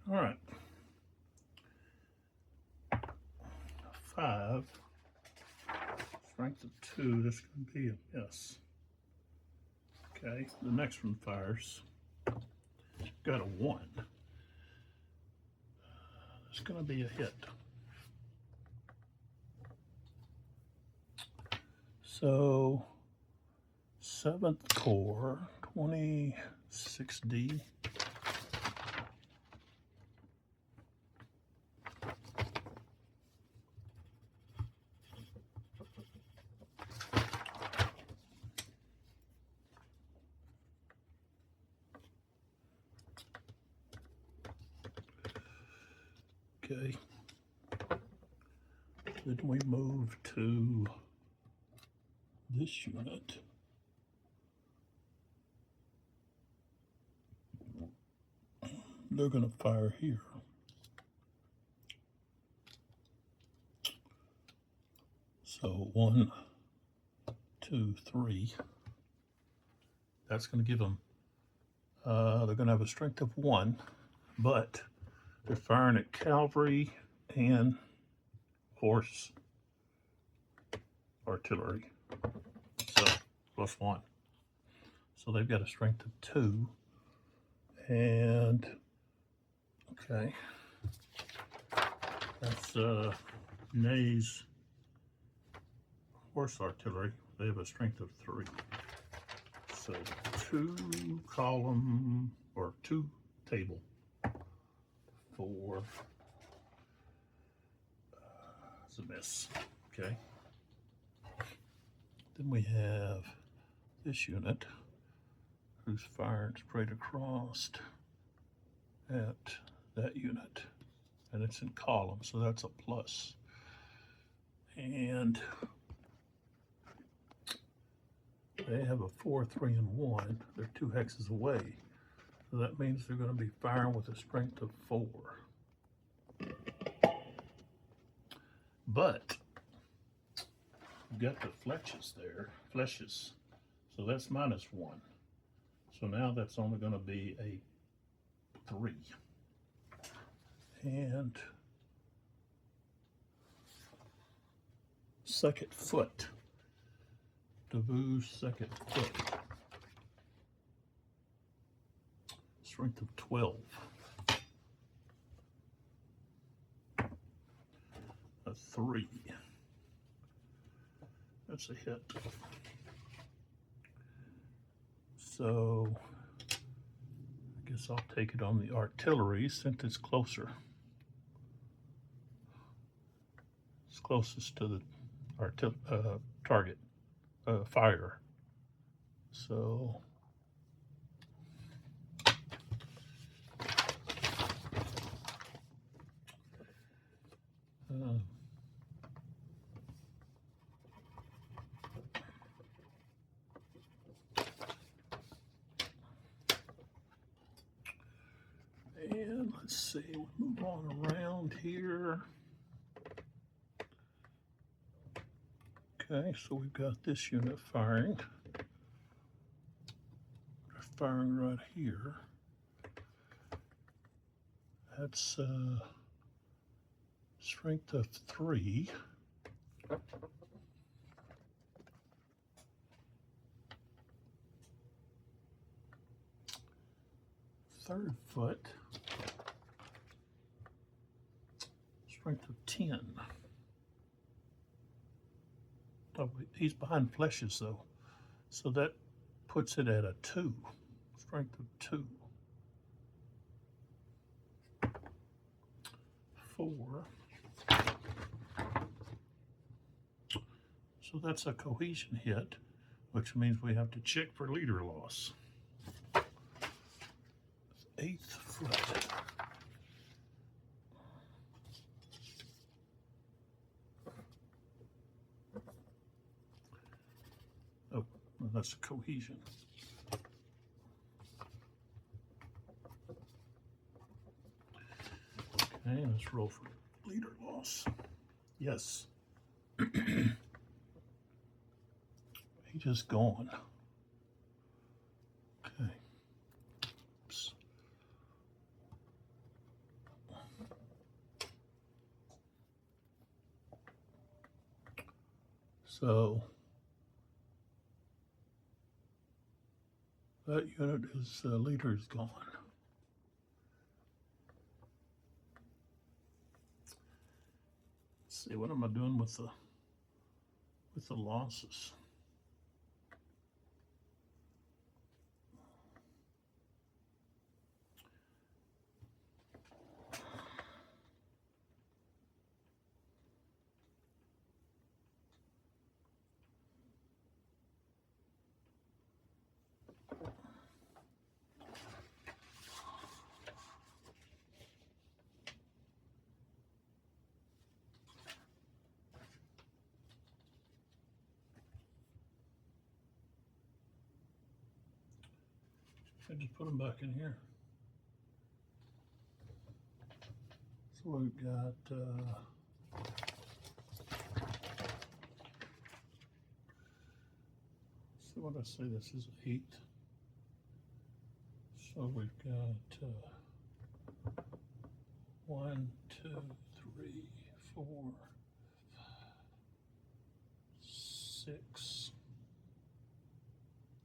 all right. 5, strength of 2, that's going to be a miss. Okay, the next one fires. Got a 1. It's going to be a hit. So 7th Corps, 26D. Okay, then we move to this unit. They're going to fire here. So 1, 2, 3. That's going to give them, they're going to have a strength of 1, but they're firing at cavalry and horse artillery. So, +1. So they've got a strength of 2. And, okay. That's Ney's horse artillery. They have a strength of 3. So 2 column or 2 table for it's a miss. Okay. Then we have this unit who's firing straight across at that unit, and it's in column, so that's a plus. And they have a 4, 3, and 1. They're 2 hexes away, so that means they're going to be firing with a strength of 4. But we've got the flèches there, so that's -1. So now that's only going to be a 3. And second foot, Davout's second foot, strength of 12. A 3. That's a hit. So I guess I'll take it on the artillery since it's closer. It's closest to the target fire. So and let's see, we'll move on around here. Okay, so we've got this unit firing. They're firing right here. That's strength of 3. Third foot, strength of 10. Oh, he's behind flèches though, so that puts it at a 2, strength of 2. 4. So that's a cohesion hit, which means we have to check for leader loss. 8th foot. Oh, well, that's a cohesion. Okay, let's roll for leader loss. Yes. He just gone. Okay. Oops. So that unit is leader is gone. Let's see, what am I doing with the losses? I just put them back in here. So we've got So what I say, this is 8. So we've got 1, 2, 3, 4, 6,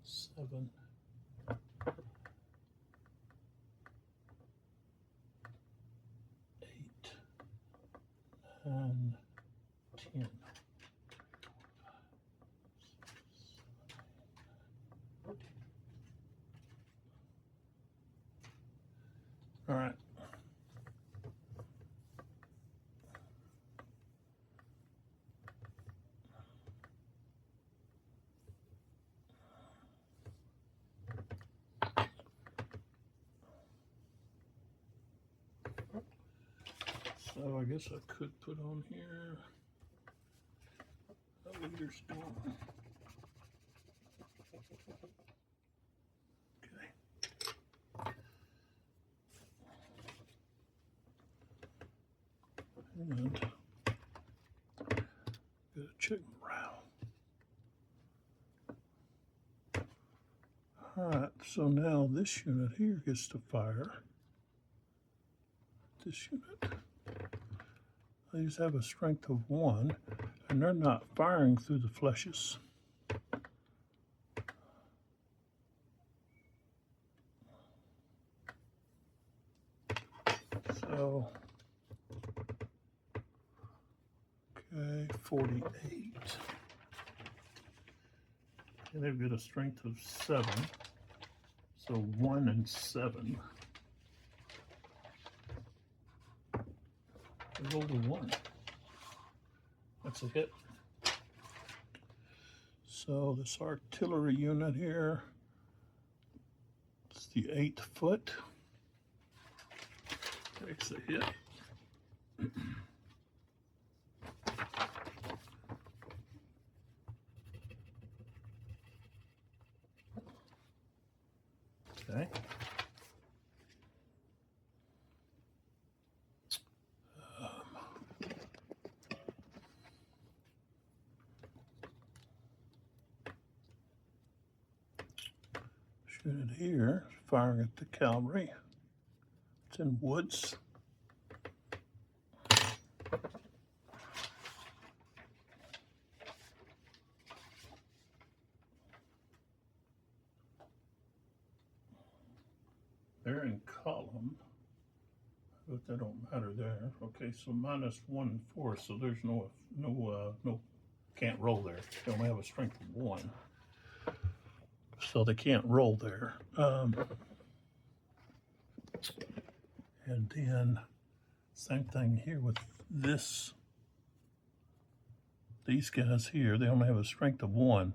7, 8, 9, 10. All right. So I guess I could put on here a leader storm. Okay. And gotta check morale. Alright, so now this unit here gets to fire. This unit. These have a strength of 1, and they're not firing through the fleshes. So, okay, 48. And they've got a strength of 7. So 1 and 7. They rolled a 1. That's a hit. So this artillery unit here, it's the 8th foot. Takes a hit. Okay. Unit here, firing at the cavalry. It's in woods. They're in column, but that don't matter there. Okay, so -1 and 4, so there's no can't roll there. They only have a strength of 1, so they can't roll there. And then same thing here with this. These guys here, they only have a strength of 1,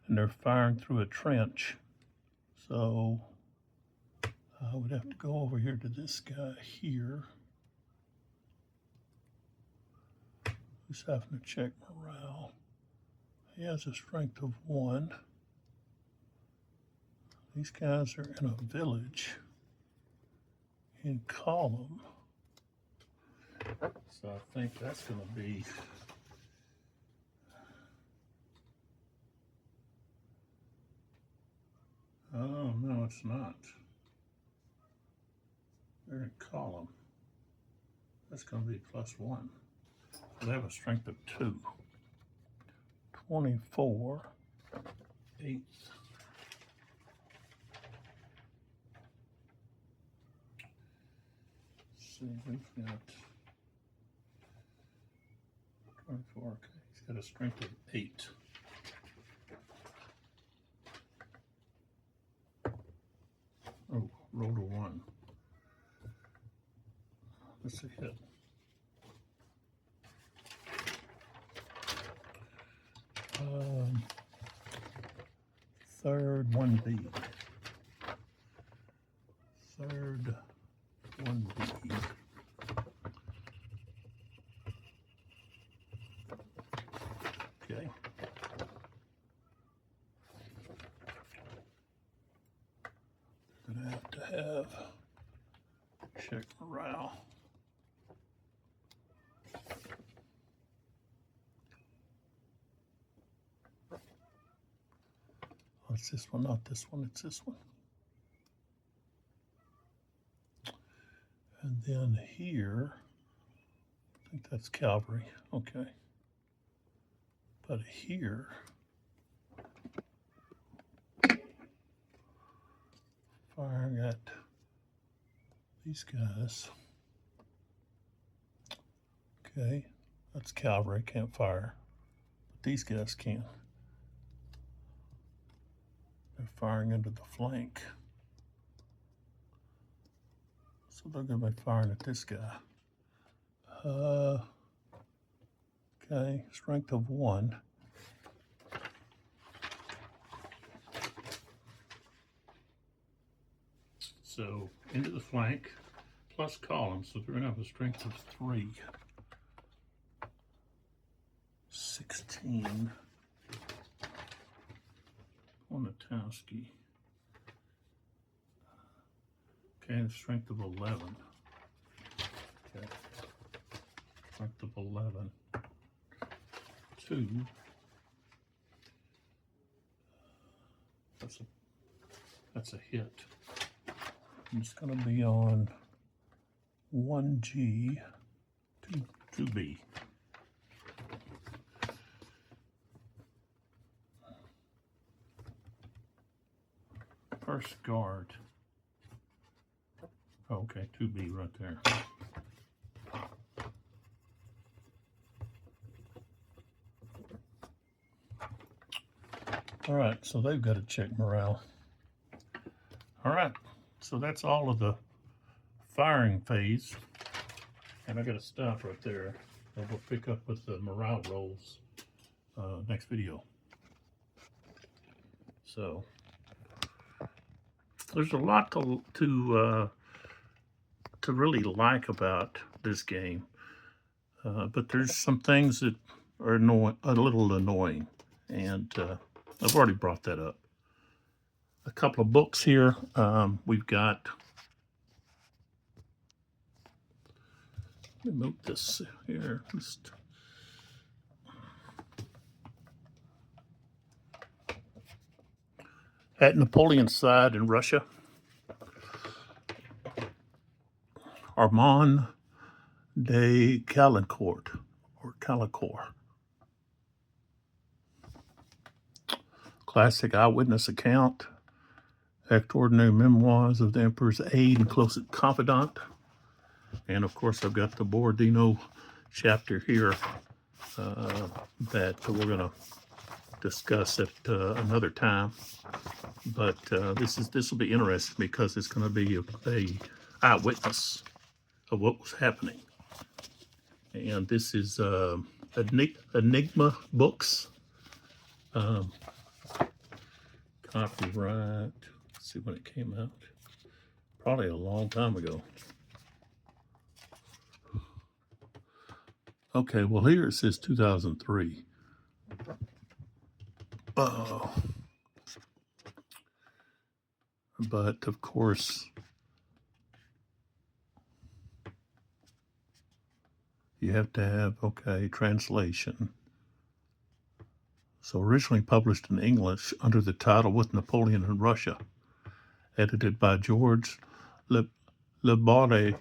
and they're firing through a trench. So I would have to go over here to this guy here, who's having to check morale. He has a strength of 1. These guys are in a village in column. So I think that's going to be oh, no, it's not. They're in column. That's going to be +1. So they have a strength of 2. 24, 8. See, we've got 24. Okay, he's got a strength of 8. Oh, rolled a 1. That's a hit. Third 1B. Third 1B. Okay. They're gonna have to have check morale. What's this one? Not this one, it's this one. And then here, I think that's cavalry. Okay. But here, firing at these guys. Okay, that's cavalry, can't fire. But these guys can. They're firing into the flank. So they're going to be firing at this guy. Okay, strength of 1. So into the flank plus column, so they're going to have a strength of 3. 16 on the Towski. Okay, and strength of 11. Okay, strength of 11. 2. That's a hit. It's going to be on 1G, 2B. First guard. Oh, okay, 2B right there. All right, so they've got to check morale. All right, so that's all of the firing phase. And I got to stop right there. And we'll pick up with the morale rolls next video. So there's a lot to really like about this game, but there's some things that are a little annoying, and I've already brought that up. A couple of books here. We've got. Let me move this here. Just at Napoleon's side in Russia, Armand de Caulaincourt, or Caulaincourt. Classic eyewitness account, extraordinary memoirs of the Emperor's aide and closest confidant. And of course, I've got the Borodino chapter here that we're going to discuss at another time. But this will be interesting because it's going to be a eyewitness of what was happening. And this is Enigma Books. Copyright. Let's see when it came out. Probably a long time ago. Okay, well here it says 2003. But of course, you have to have, okay, translation. So originally published in English under the title With Napoleon in Russia, edited by George Lebaudet.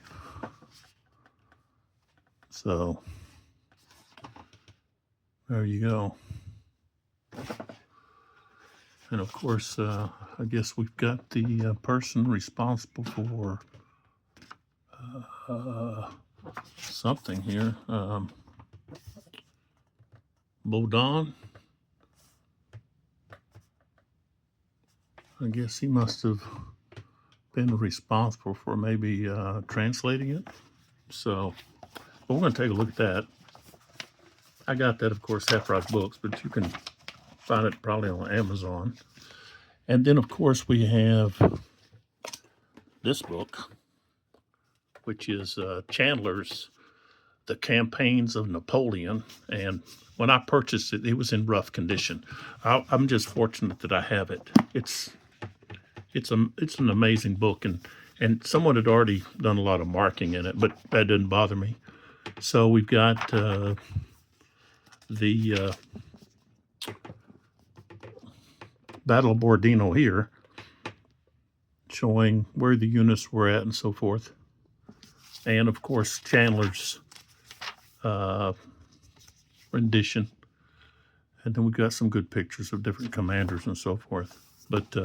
So there you go. And of course, I guess we've got the person responsible for something here. Borodino. I guess he must have been responsible for maybe translating it. So we're going to take a look at that. I got that, of course, Half Price Books, but you can find it probably on Amazon. And then, of course, we have this book, which is Chandler's The Campaigns of Napoleon. And when I purchased it, it was in rough condition. I'm just fortunate that I have it. It's an amazing book, and someone had already done a lot of marking in it, but that didn't bother me. So we've got Battle of Borodino here, showing where the units were at and so forth. And of course, Chandler's rendition. And then we got some good pictures of different commanders and so forth. But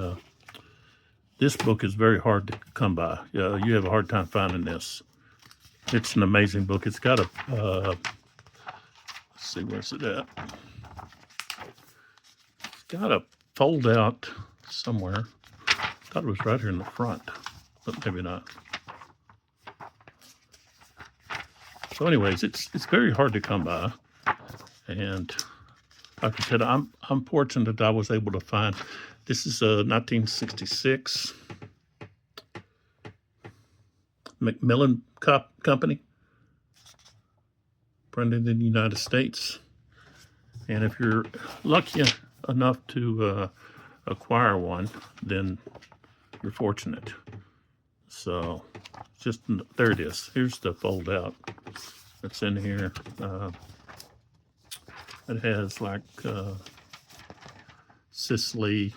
this book is very hard to come by. You have a hard time finding this. It's an amazing book. It's got a, let's see, where's it at? It's got a fold out somewhere. I thought it was right here in the front, but maybe not. So anyways, it's very hard to come by. And like I said, I'm fortunate that I was able to find, this is a 1966 Macmillan Company, printed in the United States. And if you're lucky enough to acquire one, then you're fortunate. So just, there it is. Here's the fold out that's in here. It has like Sicily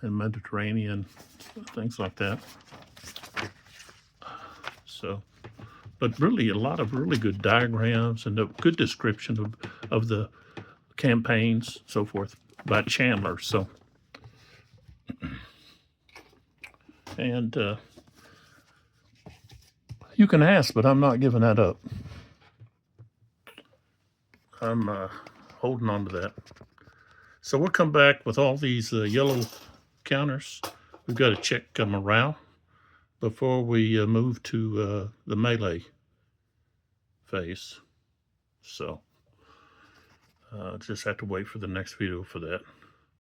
and Mediterranean, things like that. So, but really a lot of really good diagrams and a good description of the campaigns, so forth, by Chandler. So, and you can ask, but I'm not giving that up. I'm holding on to that. So we'll come back with all these yellow counters. We've got to check morale before we move to the melee phase. So just have to wait for the next video for that.